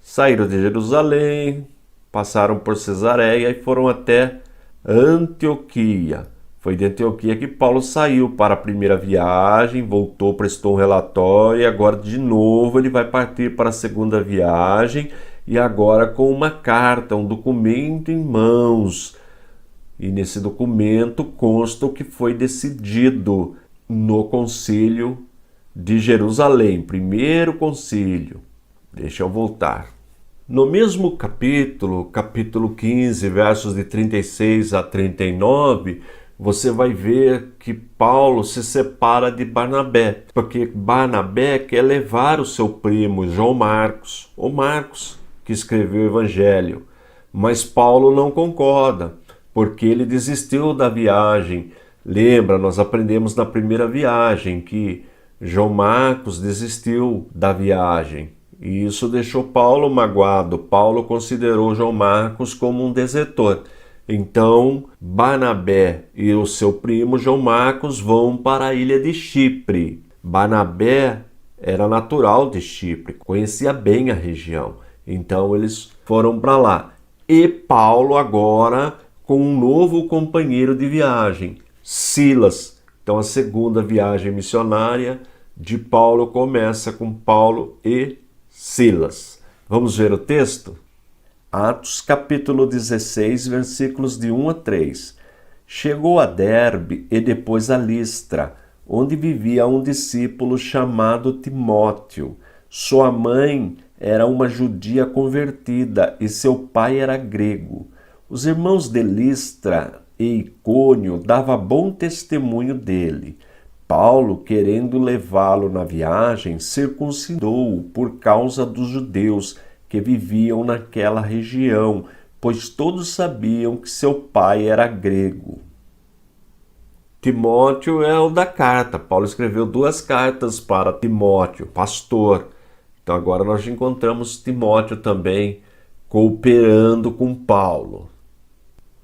Saíram de Jerusalém, passaram por Cesareia e foram até Antioquia. Foi de Antioquia que Paulo saiu para a primeira viagem, voltou, prestou um relatório e agora de novo ele vai partir para a segunda viagem e agora com uma carta, um documento em mãos. E nesse documento consta o que foi decidido no concílio de Jerusalém, primeiro concílio. Deixa eu voltar. No mesmo capítulo 15, versos de 36 a 39, você vai ver que Paulo se separa de Barnabé, porque Barnabé quer levar o seu primo, João Marcos, o Marcos, que escreveu o Evangelho. Mas Paulo não concorda, porque ele desistiu da viagem. Lembra, nós aprendemos na primeira viagem que João Marcos desistiu da viagem. E isso deixou Paulo magoado. Paulo considerou João Marcos como um desertor. Então, Barnabé e o seu primo João Marcos vão para a ilha de Chipre. Barnabé era natural de Chipre, conhecia bem a região. Então, eles foram para lá. E Paulo agora com um novo companheiro de viagem, Silas. Então, a segunda viagem missionária de Paulo começa com Paulo e Silas. Vamos ver o texto? Atos capítulo 16, versículos de 1 a 3. Chegou a Derbe e depois a Listra, onde vivia um discípulo chamado Timóteo. Sua mãe era uma judia convertida e seu pai era grego. Os irmãos de Listra e Icônio davam bom testemunho dele. Paulo, querendo levá-lo na viagem, circuncidou-o por causa dos judeus que viviam naquela região, pois todos sabiam que seu pai era grego. Timóteo é o da carta. Paulo escreveu 2 cartas para Timóteo, pastor. Então agora nós encontramos Timóteo também cooperando com Paulo.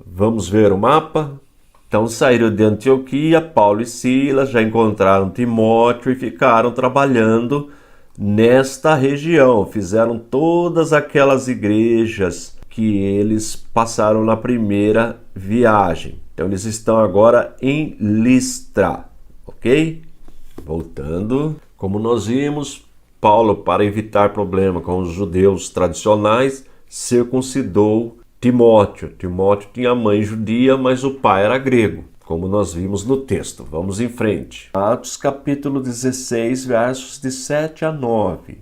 Vamos ver o mapa? Então saíram de Antioquia, Paulo e Silas já encontraram Timóteo e ficaram trabalhando nesta região. Fizeram todas aquelas igrejas que eles passaram na primeira viagem. Então eles estão agora em Listra, ok? Voltando, como nós vimos, Paulo, para evitar problema com os judeus tradicionais, circuncidou Timóteo. Timóteo tinha mãe judia, mas o pai era grego, como nós vimos no texto. Vamos em frente. Atos capítulo 16, versos de 7 a 9.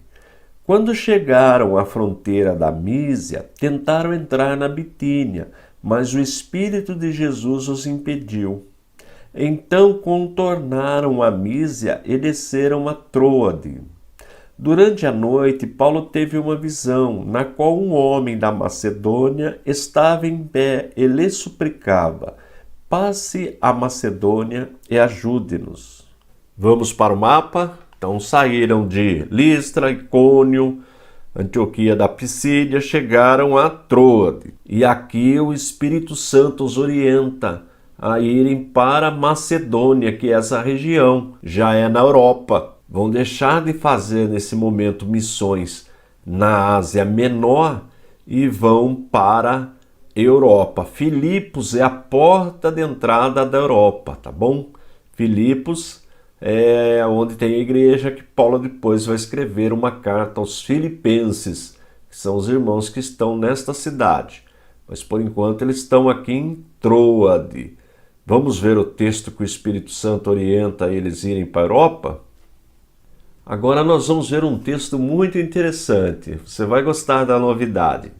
Quando chegaram à fronteira da Mísia, tentaram entrar na Bitínia, mas o Espírito de Jesus os impediu. Então contornaram a Mísia e desceram a Troade. Durante a noite, Paulo teve uma visão, na qual um homem da Macedônia estava em pé e lhe suplicava: passe a Macedônia e ajude-nos. Vamos para o mapa? Então saíram de Listra, Icônio, Antioquia da Pisídia, chegaram a Troade. E aqui o Espírito Santo os orienta a irem para Macedônia, que é essa região, já é na Europa. vão deixar de fazer nesse momento missões na Ásia Menor e vão para a Europa. Filipos é a porta de entrada da Europa, tá bom? Filipos é onde tem a igreja que Paulo depois vai escrever uma carta aos filipenses, que são os irmãos que estão nesta cidade. Mas por enquanto eles estão aqui em Troade. Vamos ver o texto que o Espírito Santo orienta eles irem para a Europa? Agora nós vamos ver um texto muito interessante. Você vai gostar da novidade.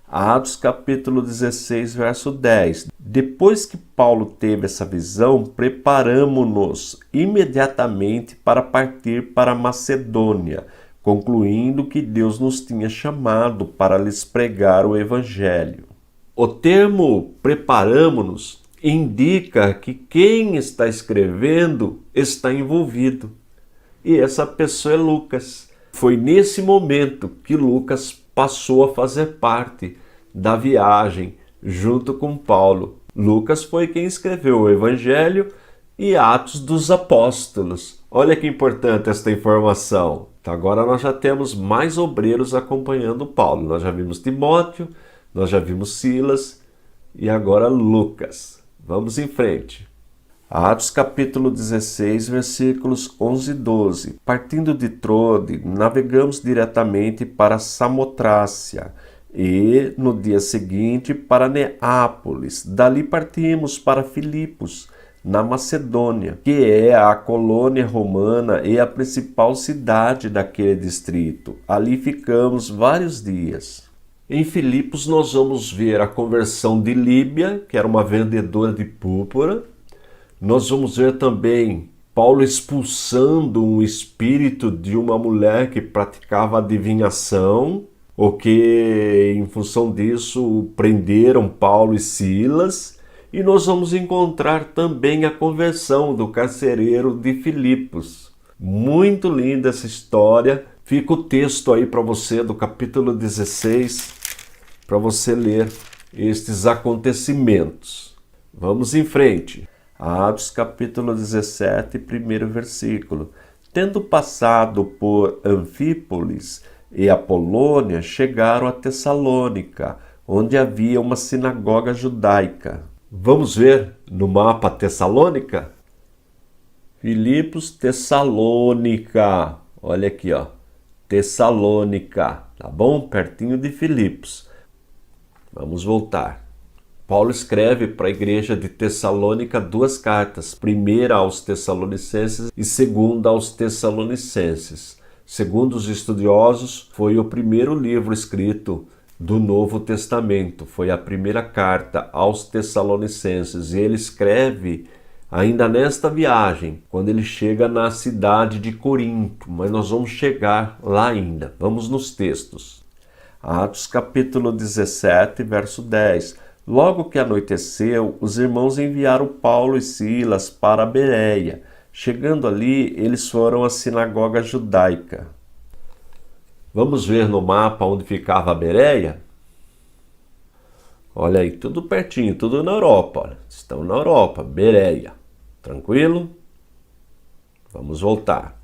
Atos capítulo 16, verso 10. Depois que Paulo teve essa visão, preparamo-nos imediatamente para partir para a Macedônia, concluindo que Deus nos tinha chamado para lhes pregar o Evangelho. O termo preparamo-nos indica que quem está escrevendo está envolvido. E essa pessoa é Lucas. Foi nesse momento que Lucas passou a fazer parte da viagem junto com Paulo. Lucas foi quem escreveu o Evangelho e Atos dos Apóstolos. Olha que importante esta informação. Então agora nós já temos mais obreiros acompanhando Paulo. Nós já vimos Timóteo, nós já vimos Silas e agora Lucas. Vamos em frente. Atos capítulo 16, versículos 11 e 12. Partindo de Troade, navegamos diretamente para Samotrácia e, no dia seguinte, para Neápolis. Dali partimos para Filipos, na Macedônia, que é a colônia romana e a principal cidade daquele distrito. Ali ficamos vários dias. Em Filipos nós vamos ver a conversão de Líbia, que era uma vendedora de púrpura. Nós vamos ver também Paulo expulsando um espírito de uma mulher que praticava adivinhação, o que, em função disso, prenderam Paulo e Silas. E nós vamos encontrar também a conversão do carcereiro de Filipos. Muito linda essa história. Fica o texto aí para você do capítulo 16, para você ler estes acontecimentos. Vamos em frente. Atos capítulo 17, primeiro versículo. Tendo passado por Anfípolis e Apolônia, chegaram a Tessalônica, onde havia uma sinagoga judaica. Vamos ver no mapa Tessalônica? Filipos, Tessalônica. Olha aqui, ó. Tessalônica, tá bom? Pertinho de Filipos. Vamos voltar. Paulo escreve para a igreja de Tessalônica duas cartas, primeira aos Tessalonicenses e segunda aos Tessalonicenses. Segundo os estudiosos, foi o primeiro livro escrito do Novo Testamento, foi a primeira carta aos Tessalonicenses, e ele escreve ainda nesta viagem, quando ele chega na cidade de Corinto, mas nós vamos chegar lá ainda. Vamos nos textos. Atos capítulo 17, verso 10. Logo que anoiteceu, os irmãos enviaram Paulo e Silas para a Bereia. Chegando ali, eles foram à sinagoga judaica. Vamos ver no mapa onde ficava a Bereia? Olha aí, tudo pertinho, tudo na Europa. Olha. Estão na Europa, Bereia. Tranquilo? Vamos voltar.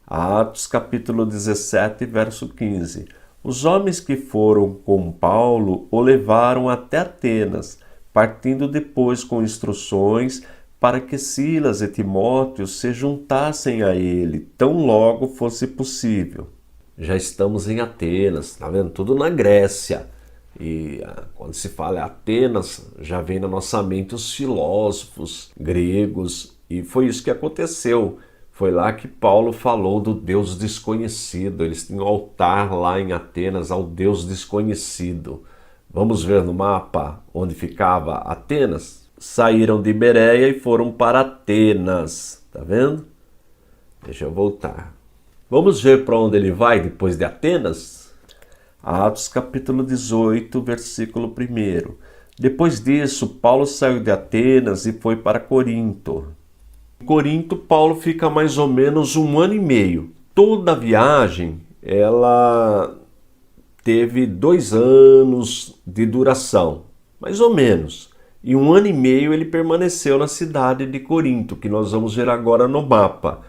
Atos capítulo 17, verso 15. Os homens que foram com Paulo o levaram até Atenas, partindo depois com instruções para que Silas e Timóteo se juntassem a ele, tão logo fosse possível. Já estamos em Atenas, tá vendo? Tudo na Grécia. E quando se fala em Atenas, já vem na nossa mente os filósofos gregos, e foi isso que aconteceu. Foi lá que Paulo falou do Deus desconhecido. Eles tinham um altar lá em Atenas ao Deus desconhecido. Vamos ver no mapa onde ficava Atenas? Saíram de Bereia e foram para Atenas. Tá vendo? Deixa eu voltar. Vamos ver para onde ele vai depois de Atenas? Atos capítulo 18, versículo 1. Depois disso, Paulo saiu de Atenas e foi para Corinto. Em Corinto, Paulo fica mais ou menos 1 ano e meio. Toda a viagem, ela teve 2 anos de duração, mais ou menos. E 1 ano e meio ele permaneceu na cidade de Corinto, que nós vamos ver agora no mapa.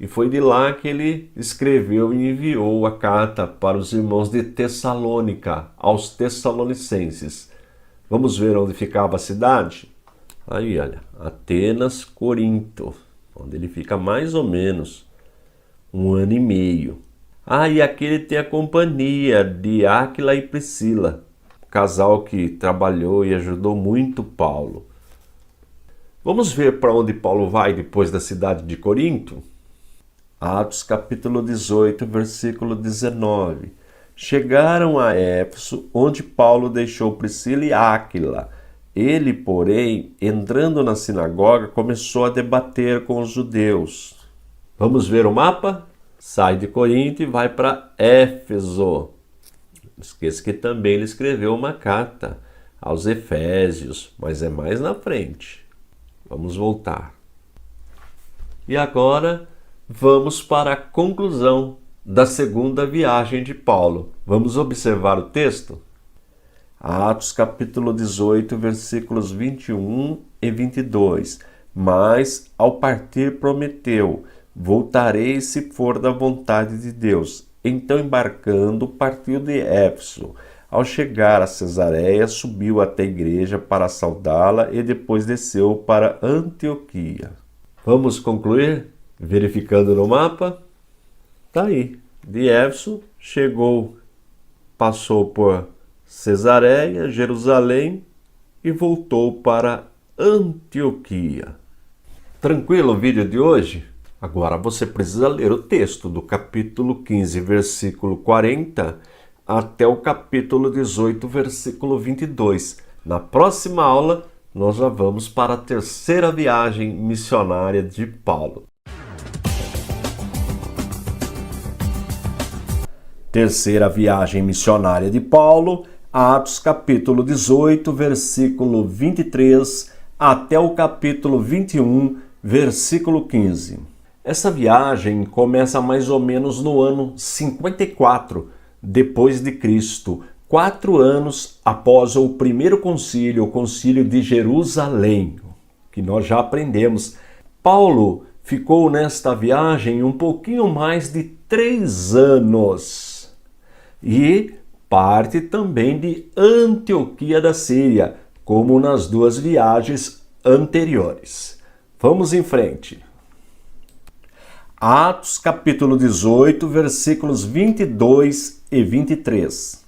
E foi de lá que ele escreveu e enviou a carta para os irmãos de Tessalônica, aos Tessalonicenses. Vamos ver onde ficava a cidade? Aí, olha, Atenas, Corinto, onde ele fica mais ou menos 1 ano e meio. E aqui ele tem a companhia de Áquila e Priscila, casal que trabalhou e ajudou muito Paulo. Vamos ver para onde Paulo vai depois da cidade de Corinto? Atos capítulo 18, versículo 19. Chegaram a Éfeso, onde Paulo deixou Priscila e Áquila. Ele, porém, entrando na sinagoga, começou a debater com os judeus. Vamos ver o mapa? Sai de Corinto e vai para Éfeso. Não esqueça que também ele escreveu uma carta aos Efésios, mas é mais na frente. Vamos voltar. E agora vamos para a conclusão da segunda viagem de Paulo. Vamos observar o texto? Atos capítulo 18, versículos 21 e 22. Mas, ao partir, prometeu: voltarei se for da vontade de Deus. Então, embarcando, partiu de Éfeso. Ao chegar a Cesareia, subiu até a igreja para saudá-la e depois desceu para Antioquia. Vamos concluir verificando no mapa? Tá aí. De Éfeso, chegou, passou por Cesareia, Jerusalém e voltou para Antioquia. Tranquilo o vídeo de hoje? Agora você precisa ler o texto do capítulo 15, versículo 40, até o capítulo 18, versículo 22. Na próxima aula, nós já vamos para a terceira viagem missionária de Paulo. Terceira viagem missionária de Paulo, Atos capítulo 18, versículo 23, até o capítulo 21, versículo 15. Essa viagem começa mais ou menos no ano 54 depois de Cristo, 4 anos após o primeiro concílio, o concílio de Jerusalém, que nós já aprendemos. Paulo ficou nesta viagem um pouquinho mais de 3 anos e parte também de Antioquia da Síria, como nas 2 viagens anteriores. Vamos em frente. Atos capítulo 18, versículos 22 e 23.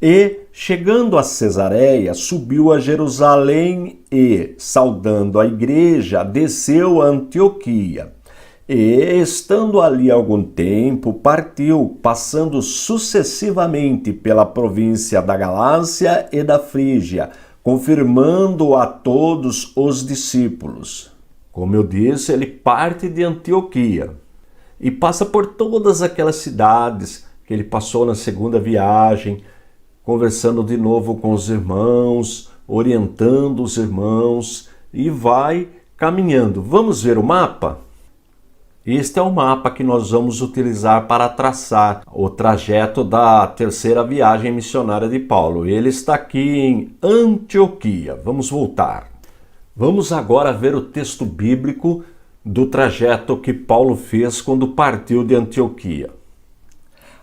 E, chegando a Cesareia, subiu a Jerusalém e, saudando a igreja, desceu a Antioquia. E, estando ali algum tempo, partiu, passando sucessivamente pela província da Galácia e da Frígia, confirmando a todos os discípulos. Como eu disse, ele parte de Antioquia e passa por todas aquelas cidades que ele passou na segunda viagem, conversando de novo com os irmãos, orientando os irmãos e vai caminhando. Vamos ver o mapa? Este é o mapa que nós vamos utilizar para traçar o trajeto da terceira viagem missionária de Paulo. Ele está aqui em Antioquia. Vamos voltar. Vamos agora ver o texto bíblico do trajeto que Paulo fez quando partiu de Antioquia.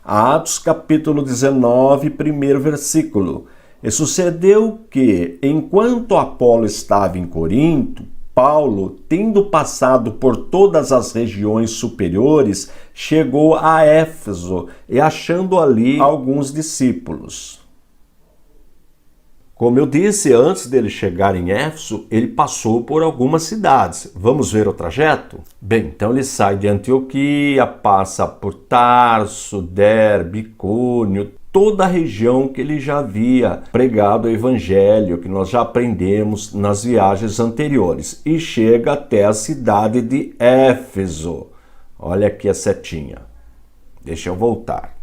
Atos capítulo 19, primeiro versículo. E sucedeu que, enquanto Apolo estava em Corinto, Paulo, tendo passado por todas as regiões superiores, chegou a Éfeso e achando ali alguns discípulos. Como eu disse, antes dele chegar em Éfeso, ele passou por algumas cidades. Vamos ver o trajeto? Bem, então ele sai de Antioquia, passa por Tarso, Derbe, Icônio, toda a região que ele já havia pregado o evangelho, que nós já aprendemos nas viagens anteriores, e chega até a cidade de Éfeso. Olha aqui a setinha. Deixa eu voltar.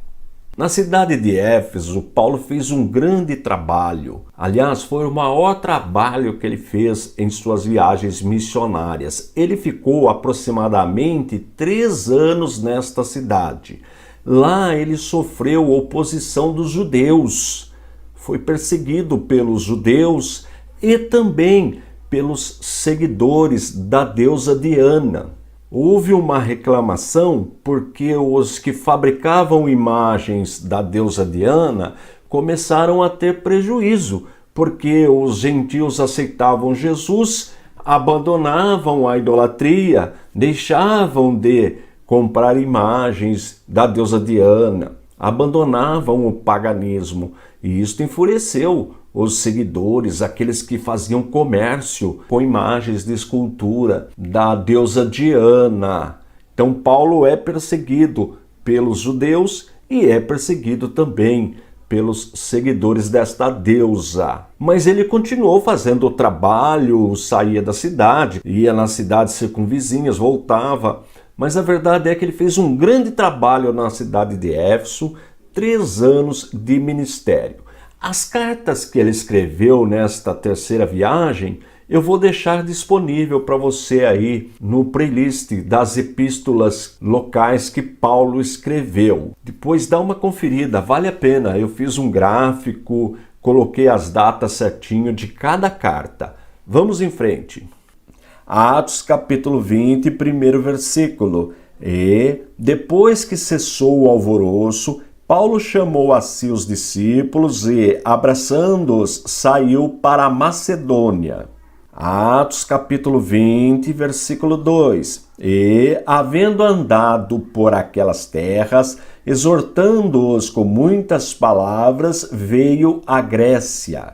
Na cidade de Éfeso, Paulo fez um grande trabalho. Aliás, foi o maior trabalho que ele fez em suas viagens missionárias. Ele ficou aproximadamente 3 anos nesta cidade. Lá ele sofreu oposição dos judeus. Foi perseguido pelos judeus e também pelos seguidores da deusa Diana. Houve uma reclamação porque os que fabricavam imagens da deusa Diana começaram a ter prejuízo, porque os gentios aceitavam Jesus, abandonavam a idolatria, deixavam de comprar imagens da deusa Diana, abandonavam o paganismo, e isto enfureceu os seguidores, aqueles que faziam comércio com imagens de escultura da deusa Diana. Então Paulo é perseguido pelos judeus e é perseguido também pelos seguidores desta deusa. Mas ele continuou fazendo o trabalho, saía da cidade, ia nas cidades circunvizinhas, voltava. Mas a verdade é que ele fez um grande trabalho na cidade de Éfeso, 3 anos de ministério. As cartas que ele escreveu nesta terceira viagem, eu vou deixar disponível para você aí no playlist das epístolas locais que Paulo escreveu. Depois dá uma conferida, vale a pena. Eu fiz um gráfico, coloquei as datas certinho de cada carta. Vamos em frente. Atos capítulo 20, primeiro versículo. E, depois que cessou o alvoroço, Paulo chamou a si os discípulos e, abraçando-os, saiu para a Macedônia. Atos capítulo 20, versículo 2. E, havendo andado por aquelas terras, exortando-os com muitas palavras, veio à Grécia.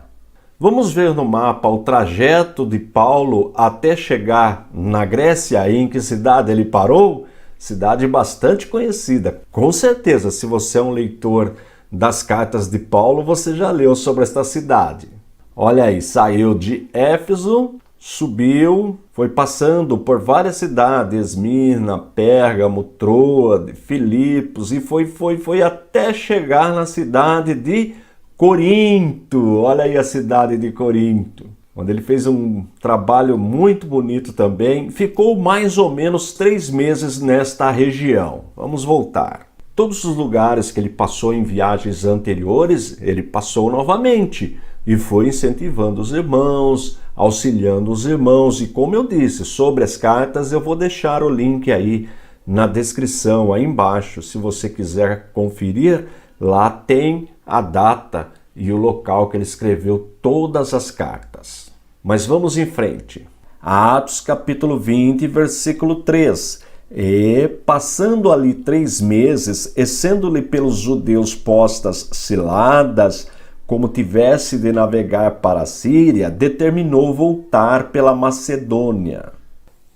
Vamos ver no mapa o trajeto de Paulo até chegar na Grécia e em que cidade ele parou? Cidade bastante conhecida. Com certeza, se você é um leitor das cartas de Paulo, você já leu sobre esta cidade. Olha aí, saiu de Éfeso, subiu, foi passando por várias cidades, Esmirna, Pérgamo, Troade, Filipos, e foi até chegar na cidade de Corinto. Olha aí a cidade de Corinto, onde ele fez um trabalho muito bonito também. Ficou mais ou menos 3 meses nesta região. Vamos voltar. Todos os lugares que ele passou em viagens anteriores, ele passou novamente e foi incentivando os irmãos, auxiliando os irmãos. E como eu disse, sobre as cartas eu vou deixar o link aí na descrição, aí embaixo. Se você quiser conferir, lá tem a data e o local que ele escreveu todas as cartas. Mas vamos em frente. Atos capítulo 20, versículo 3. E, passando ali 3 meses, e sendo-lhe pelos judeus postas ciladas, como tivesse de navegar para a Síria, determinou voltar pela Macedônia.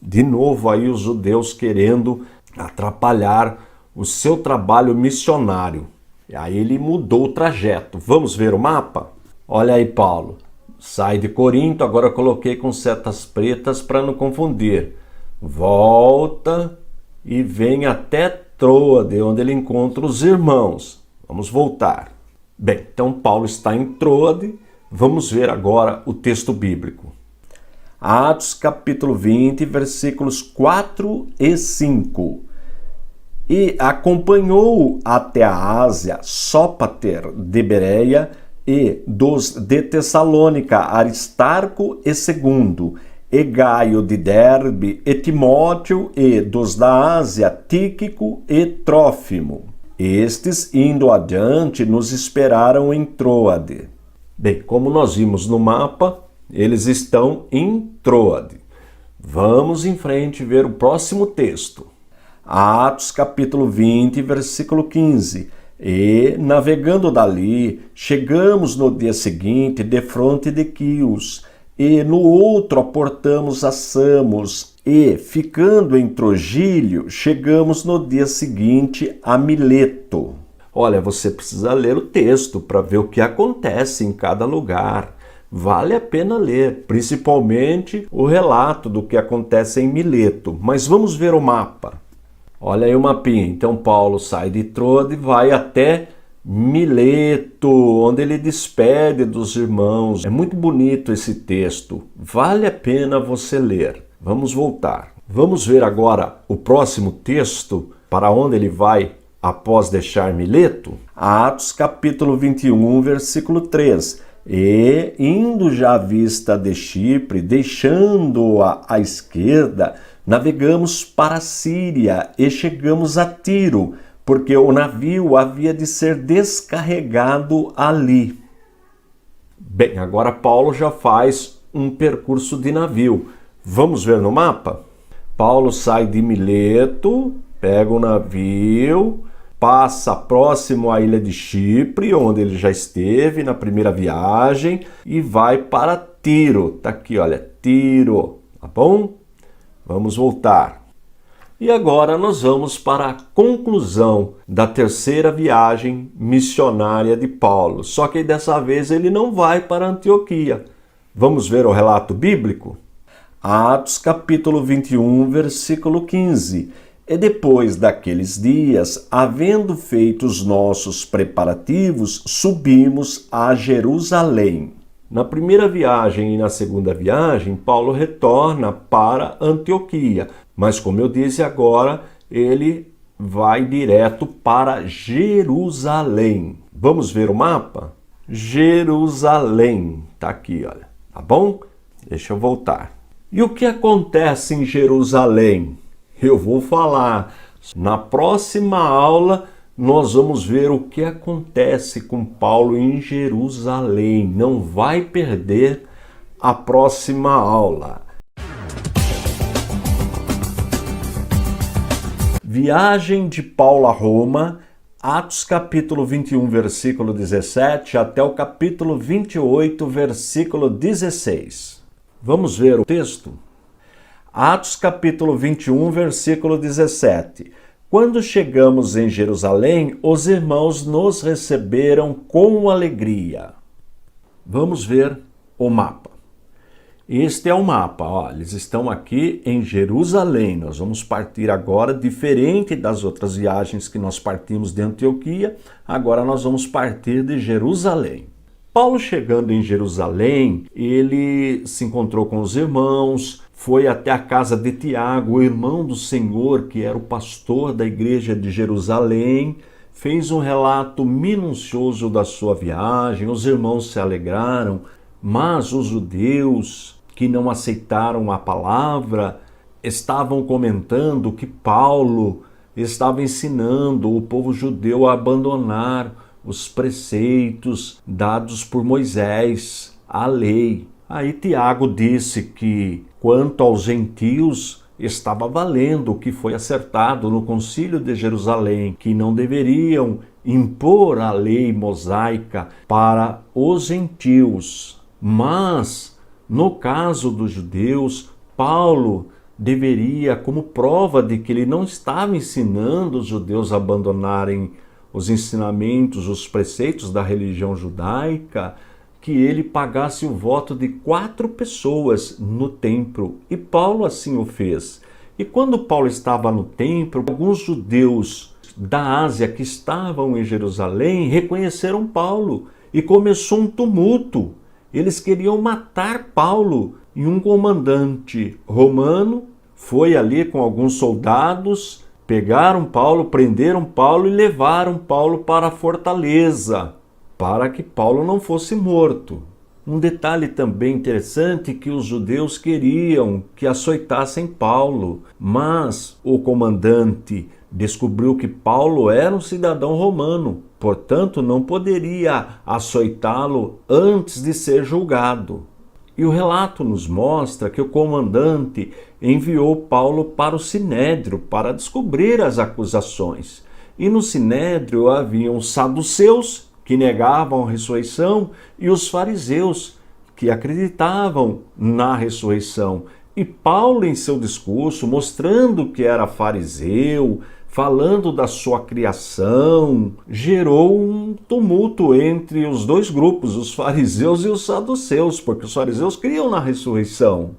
De novo aí os judeus querendo atrapalhar o seu trabalho missionário. E aí ele mudou o trajeto. Vamos ver o mapa? Olha aí, Paulo. Sai de Corinto, agora eu coloquei com setas pretas para não confundir. Volta e vem até Troade, onde ele encontra os irmãos. Vamos voltar. Bem, então Paulo está em Troade. Vamos ver agora o texto bíblico. Atos capítulo 20, versículos 4 e 5. E acompanhou até a Ásia Sópater de Bereia e dos de Tessalônica Aristarco e Segundo, e Gaio de Derbe e Timóteo, e dos da Ásia Tíquico e Trófimo. Estes, indo adiante, nos esperaram em Troade. Bem, como nós vimos no mapa, eles estão em Troade. Vamos em frente ver o próximo texto. Atos capítulo 20, versículo 15. E, navegando dali, chegamos no dia seguinte defronte de Quios, e no outro aportamos a Samos, e, ficando em Trogílio, chegamos no dia seguinte a Mileto. Olha, você precisa ler o texto para ver o que acontece em cada lugar. Vale a pena ler, principalmente o relato do que acontece em Mileto. Mas vamos ver o mapa. Olha aí o mapinha. Então Paulo sai de Troade e vai até Mileto, onde ele despede dos irmãos. É muito bonito esse texto. Vale a pena você ler. Vamos voltar. Vamos ver agora o próximo texto, para onde ele vai após deixar Mileto. Atos capítulo 21, versículo 3. E, indo já à vista de Chipre, deixando-a à esquerda, Navegamos para a Síria e chegamos a Tiro, porque o navio havia de ser descarregado ali. Bem, agora Paulo já faz um percurso de navio. Vamos ver no mapa? Paulo sai de Mileto, pega o navio, passa próximo à ilha de Chipre, onde ele já esteve na primeira viagem, e vai para Tiro. Tá aqui, olha, Tiro, tá bom? Vamos voltar. E agora nós vamos para a conclusão da terceira viagem missionária de Paulo. Só que dessa vez ele não vai para Antioquia. Vamos ver o relato bíblico? Atos capítulo 21, versículo 15. E depois daqueles dias, havendo feito os nossos preparativos, subimos a Jerusalém. Na primeira viagem e na segunda viagem, Paulo retorna para Antioquia. Mas, como eu disse agora, ele vai direto para Jerusalém. Vamos ver o mapa? Jerusalém. Tá aqui, olha. Tá bom? Deixa eu voltar. E o que acontece em Jerusalém? Eu vou falar. Na próxima aula, nós vamos ver o que acontece com Paulo em Jerusalém. Não vai perder a próxima aula. Viagem de Paulo a Roma, Atos capítulo 21, versículo 17, até o capítulo 28, versículo 16. Vamos ver o texto? Atos capítulo 21, versículo 17. Quando chegamos em Jerusalém, os irmãos nos receberam com alegria. Vamos ver o mapa. Este é o mapa, ó, eles estão aqui em Jerusalém. Nós vamos partir agora, diferente das outras viagens que nós partimos de Antioquia, agora nós vamos partir de Jerusalém. Paulo, chegando em Jerusalém, ele se encontrou com os irmãos, foi até a casa de Tiago, o irmão do Senhor, que era o pastor da igreja de Jerusalém, fez um relato minucioso da sua viagem, os irmãos se alegraram, mas os judeus que não aceitaram a palavra estavam comentando que Paulo estava ensinando o povo judeu a abandonar os preceitos dados por Moisés, a lei. Aí Tiago disse que, quanto aos gentios, estava valendo o que foi acertado no Concílio de Jerusalém, que não deveriam impor a lei mosaica para os gentios. Mas, no caso dos judeus, Paulo deveria, como prova de que ele não estava ensinando os judeus a abandonarem os ensinamentos, os preceitos da religião judaica, que ele pagasse o voto de 4 pessoas no templo. E Paulo assim o fez. E quando Paulo estava no templo, alguns judeus da Ásia que estavam em Jerusalém reconheceram Paulo e começou um tumulto. Eles queriam matar Paulo e um comandante romano foi ali com alguns soldados, pegaram Paulo, prenderam Paulo e levaram Paulo para a fortaleza, para que Paulo não fosse morto. Um detalhe também interessante é que os judeus queriam que açoitassem Paulo, mas o comandante descobriu que Paulo era um cidadão romano, portanto não poderia açoitá-lo antes de ser julgado. E o relato nos mostra que o comandante enviou Paulo para o Sinédrio para descobrir as acusações. E no Sinédrio haviam os saduceus, que negavam a ressurreição, e os fariseus, que acreditavam na ressurreição. E Paulo, em seu discurso, mostrando que era fariseu, falando da sua criação, gerou um tumulto entre os dois grupos, os fariseus e os saduceus, porque os fariseus criam na ressurreição.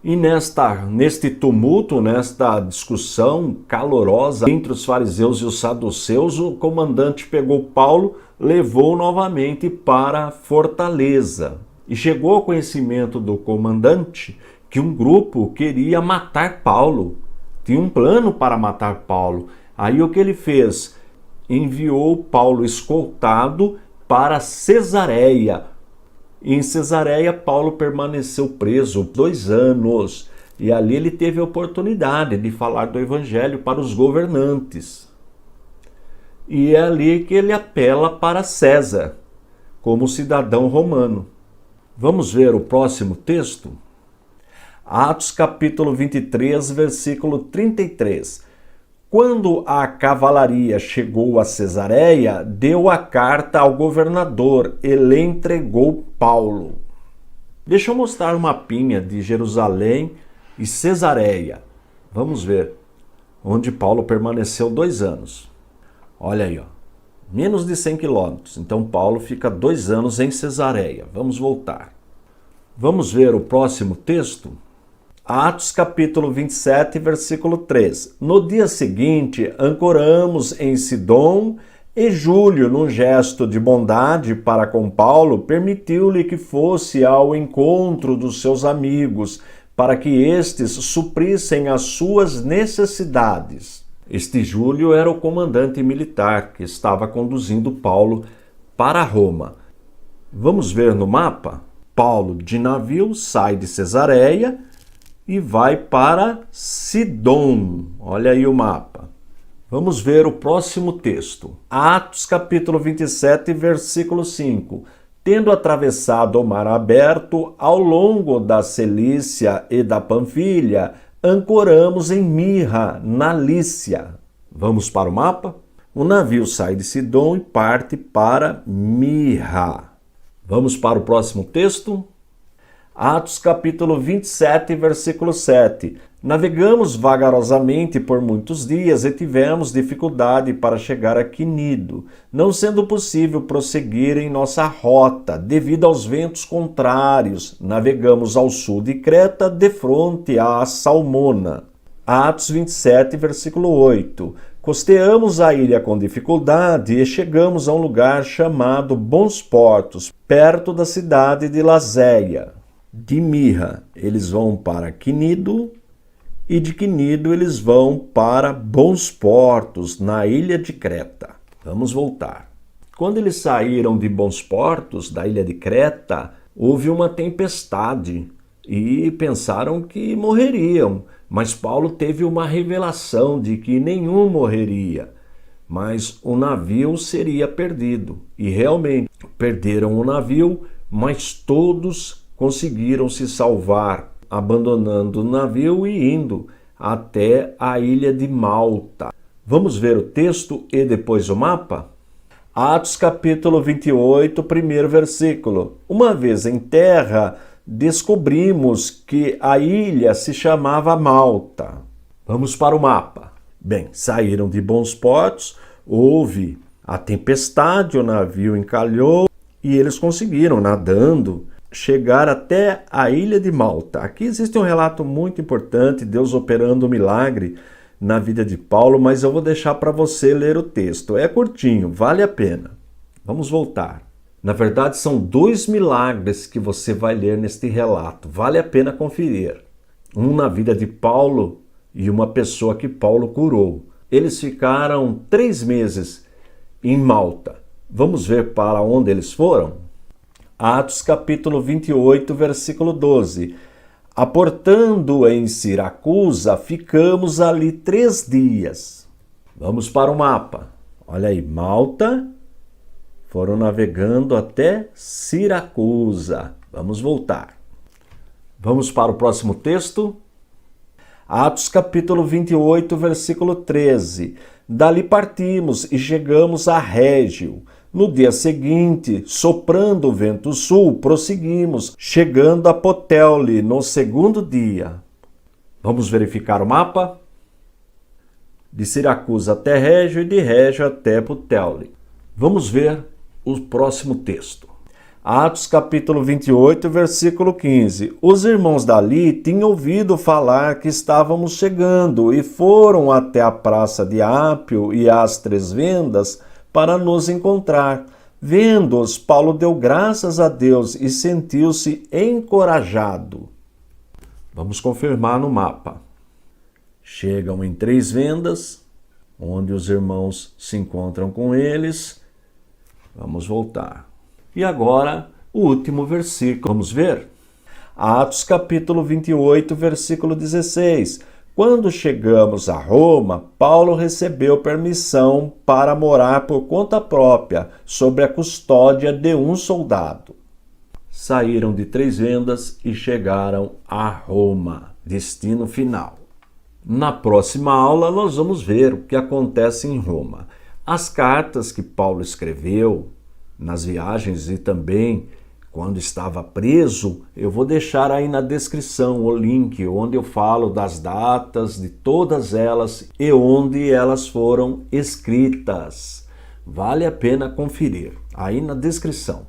E neste tumulto, nesta discussão calorosa entre os fariseus e os saduceus, o comandante pegou Paulo, levou novamente para a fortaleza. E chegou ao conhecimento do comandante que um grupo queria matar Paulo. Tinha um plano para matar Paulo. Aí o que ele fez? Enviou Paulo escoltado para Cesareia. Em Cesareia, Paulo permaneceu preso 2 anos. E ali ele teve a oportunidade de falar do evangelho para os governantes. E é ali que ele apela para César, como cidadão romano. Vamos ver o próximo texto? Atos capítulo 23, versículo 33. Quando a cavalaria chegou a Cesareia, deu a carta ao governador e lhe entregou Paulo. Deixa eu mostrar um mapinha de Jerusalém e Cesareia. Vamos ver, onde Paulo permaneceu 2 anos. Olha aí, ó, menos de 100 quilômetros. Então Paulo fica 2 anos em Cesareia. Vamos voltar. Vamos ver o próximo texto? Atos capítulo 27, versículo 3. No dia seguinte, ancoramos em Sidom e Júlio, num gesto de bondade para com Paulo, permitiu-lhe que fosse ao encontro dos seus amigos, para que estes suprissem as suas necessidades. Este Júlio era o comandante militar que estava conduzindo Paulo para Roma. Vamos ver no mapa? Paulo, de navio, sai de Cesareia e vai para Sidom. Olha aí o mapa. Vamos ver o próximo texto. Atos capítulo 27, versículo 5. Tendo atravessado o mar aberto ao longo da Cilícia e da Panfilha, ancoramos em Mirra, na Lícia. Vamos para o mapa? O navio sai de Sidom e parte para Mirra. Vamos para o próximo texto? Atos capítulo 27, versículo 7. Navegamos vagarosamente por muitos dias e tivemos dificuldade para chegar a Quinido, não sendo possível prosseguir em nossa rota, devido aos ventos contrários. Navegamos ao sul de Creta, de fronte a Salmona. Atos 27, versículo 8. Costeamos a ilha com dificuldade e chegamos a um lugar chamado Bons Portos, perto da cidade de Lazéia. De Mirra, eles vão para Quinido, e de Quinido eles vão para Bons Portos, na ilha de Creta. Vamos voltar. Quando eles saíram de Bons Portos, da ilha de Creta, houve uma tempestade e pensaram que morreriam. Mas Paulo teve uma revelação de que nenhum morreria, mas o navio seria perdido. E realmente perderam o navio, mas todos conseguiram se salvar, abandonando o navio e indo até a ilha de Malta. Vamos ver o texto e depois o mapa? Atos capítulo 28, primeiro versículo. Uma vez em terra, descobrimos que a ilha se chamava Malta. Vamos para o mapa. Bem, saíram de Bons Portos, houve a tempestade, o navio encalhou e eles conseguiram, nadando, chegar até a ilha de Malta. Aqui existe um relato muito importante, Deus operando um milagre na vida de Paulo, mas eu vou deixar para você ler o texto. É curtinho, vale a pena. Vamos voltar. Na verdade, são 2 milagres que você vai ler neste relato. Vale a pena conferir. Um na vida de Paulo e uma pessoa que Paulo curou. Eles ficaram 3 meses em Malta. Vamos ver para onde eles foram? Atos capítulo 28, versículo 12. Aportando em Siracusa, ficamos ali 3 dias. Vamos para o mapa. Olha aí, Malta. Foram navegando até Siracusa. Vamos voltar. Vamos para o próximo texto. Atos capítulo 28, versículo 13. Dali partimos e chegamos a Régio. No dia seguinte, soprando o vento sul, prosseguimos, chegando a Puteoli no 2º dia. Vamos verificar o mapa? De Siracusa até Régio e de Régio até Puteoli. Vamos ver o próximo texto. Atos capítulo 28, versículo 15. Os irmãos dali tinham ouvido falar que estávamos chegando e foram até a praça de Ápio e às 3 vendas para nos encontrar. Vendo-os, Paulo deu graças a Deus e sentiu-se encorajado. Vamos confirmar no mapa. Chegam em 3 vendas, onde os irmãos se encontram com eles. Vamos voltar. E agora, o último versículo. Vamos ver? Atos capítulo 28, versículo 16. Quando chegamos a Roma, Paulo recebeu permissão para morar por conta própria, sob a custódia de um soldado. Saíram de Três Vendas e chegaram a Roma, destino final. Na próxima aula, nós vamos ver o que acontece em Roma. As cartas que Paulo escreveu nas viagens e também quando estava preso, eu vou deixar aí na descrição o link onde eu falo das datas de todas elas e onde elas foram escritas. Vale a pena conferir aí na descrição.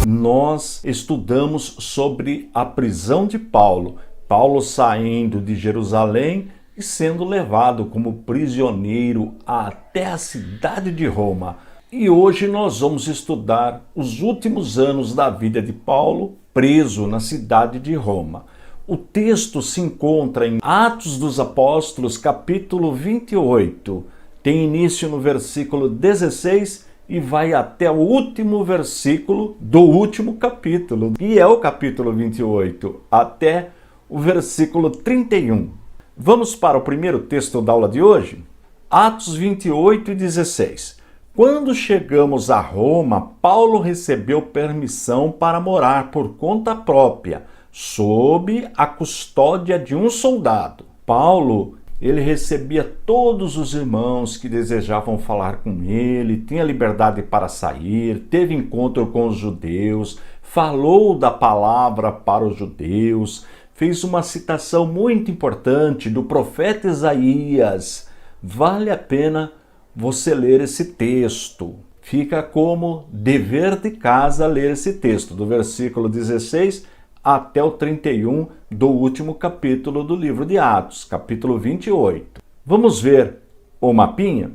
Nós estudamos sobre a prisão de Paulo. Paulo saindo de Jerusalém e sendo levado como prisioneiro até a cidade de Roma. E hoje nós vamos estudar os últimos anos da vida de Paulo, preso na cidade de Roma. O texto se encontra em Atos dos Apóstolos, capítulo 28. Tem início no versículo 16 e vai até o último versículo do último capítulo, que é o capítulo 28, até o versículo 31. Vamos para o primeiro texto da aula de hoje? Atos 28 e 16. Quando chegamos a Roma, Paulo recebeu permissão para morar por conta própria, sob a custódia de um soldado. Paulo, ele recebia todos os irmãos que desejavam falar com ele, tinha liberdade para sair, teve encontro com os judeus, falou da palavra para os judeus, fez uma citação muito importante do profeta Isaías. Vale a pena você ler esse texto. Fica como dever de casa ler esse texto, do versículo 16 até o 31 do último capítulo do livro de Atos, capítulo 28. Vamos ver o mapinha?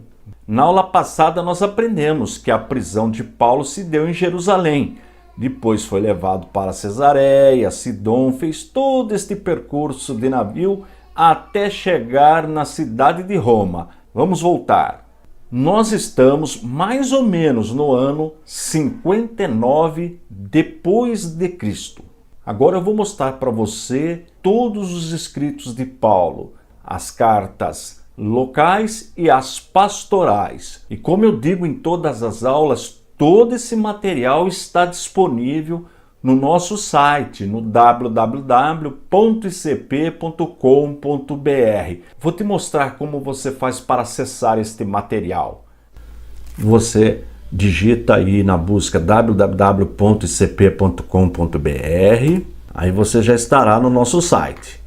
Na aula passada nós aprendemos que a prisão de Paulo se deu em Jerusalém. Depois foi levado para Cesareia, Sidom, fez todo este percurso de navio até chegar na cidade de Roma. Vamos voltar. Nós estamos mais ou menos no ano 59 depois de Cristo. Agora eu vou mostrar para você todos os escritos de Paulo, as cartas locais e as pastorais. E como eu digo em todas as aulas, todo esse material está disponível no nosso site, no www.icp.com.br. Vou te mostrar como você faz para acessar este material. Você digita aí na busca www.icp.com.br, aí você já estará no nosso site.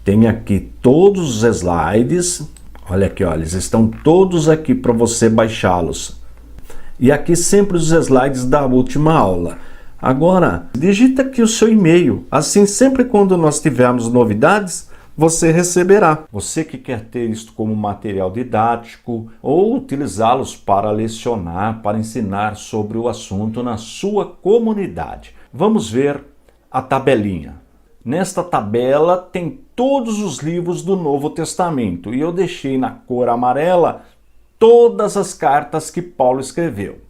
Tem aqui todos os slides, olha aqui, olha, eles estão todos aqui para você baixá-los. E aqui sempre os slides da última aula. Agora, digita aqui o seu e-mail. Assim, sempre quando nós tivermos novidades, você receberá. Você que quer ter isto como material didático ou utilizá-los para lecionar, para ensinar sobre o assunto na sua comunidade. Vamos ver a tabelinha. Nesta tabela tem todos os livros do Novo Testamento e eu deixei na cor amarela todas as cartas que Paulo escreveu.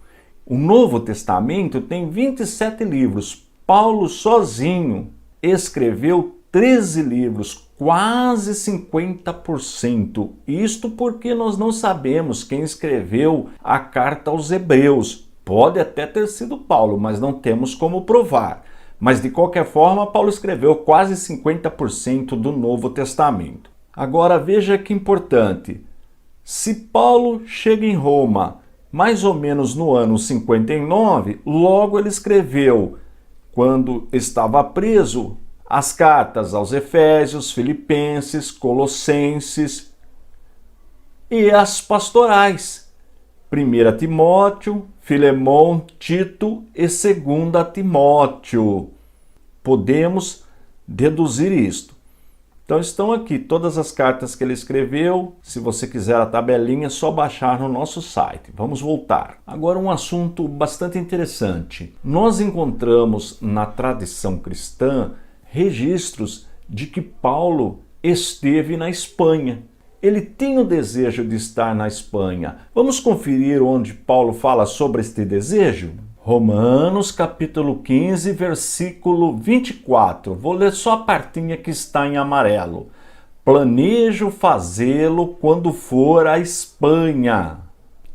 O Novo Testamento tem 27 livros. Paulo sozinho escreveu 13 livros, quase 50%. Isto porque nós não sabemos quem escreveu a carta aos Hebreus. Pode até ter sido Paulo, mas não temos como provar. Mas de qualquer forma, Paulo escreveu quase 50% do Novo Testamento. Agora veja que importante. Se Paulo chega em Roma mais ou menos no ano 59, logo ele escreveu, quando estava preso, as cartas aos Efésios, Filipenses, Colossenses e as pastorais. 1 Timóteo, Filemão, Tito e 2 Timóteo. Podemos deduzir isto. Então estão aqui todas as cartas que ele escreveu. Se você quiser a tabelinha, é só baixar no nosso site. Vamos voltar. Agora um assunto bastante interessante. Nós encontramos na tradição cristã registros de que Paulo esteve na Espanha. Ele tinha o desejo de estar na Espanha. Vamos conferir onde Paulo fala sobre este desejo? Romanos capítulo 15, versículo 24. Vou ler só a partinha que está em amarelo. Planejo fazê-lo quando for à Espanha.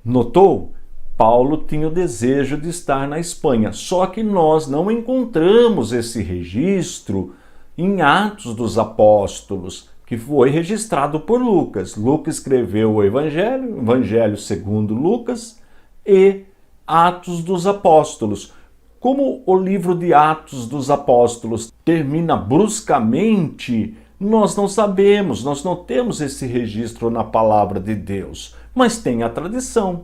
Notou? Paulo tinha o desejo de estar na Espanha, só que nós não encontramos esse registro em Atos dos Apóstolos, que foi registrado por Lucas. Lucas escreveu o Evangelho segundo Lucas e Atos dos Apóstolos. Como o livro de Atos dos Apóstolos termina bruscamente, nós não sabemos, nós não temos esse registro na palavra de Deus, mas tem a tradição,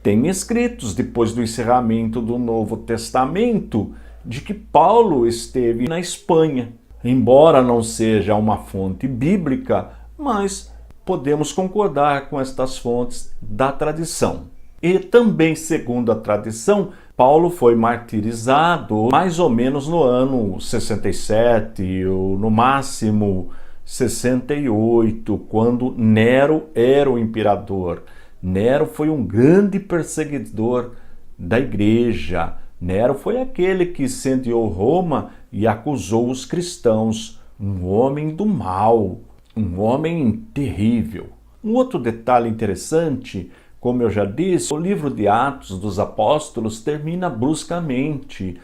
tem escritos depois do encerramento do Novo Testamento de que Paulo esteve na Espanha. Embora não seja uma fonte bíblica, mas podemos concordar com estas fontes da tradição. E também, segundo a tradição, Paulo foi martirizado mais ou menos no ano 67, ou no máximo 68, quando Nero era o imperador. Nero foi um grande perseguidor da igreja. Nero foi aquele que incendiou Roma e acusou os cristãos. Um homem do mal, um homem terrível. Um outro detalhe interessante, como eu já disse, o livro de Atos dos Apóstolos termina bruscamente,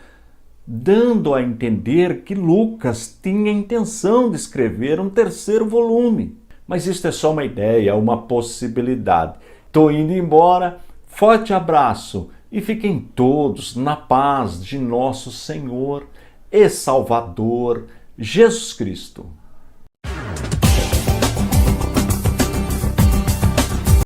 dando a entender que Lucas tinha a intenção de escrever um terceiro volume. Mas isso é só uma ideia, uma possibilidade. Estou indo embora, forte abraço e fiquem todos na paz de nosso Senhor e Salvador Jesus Cristo.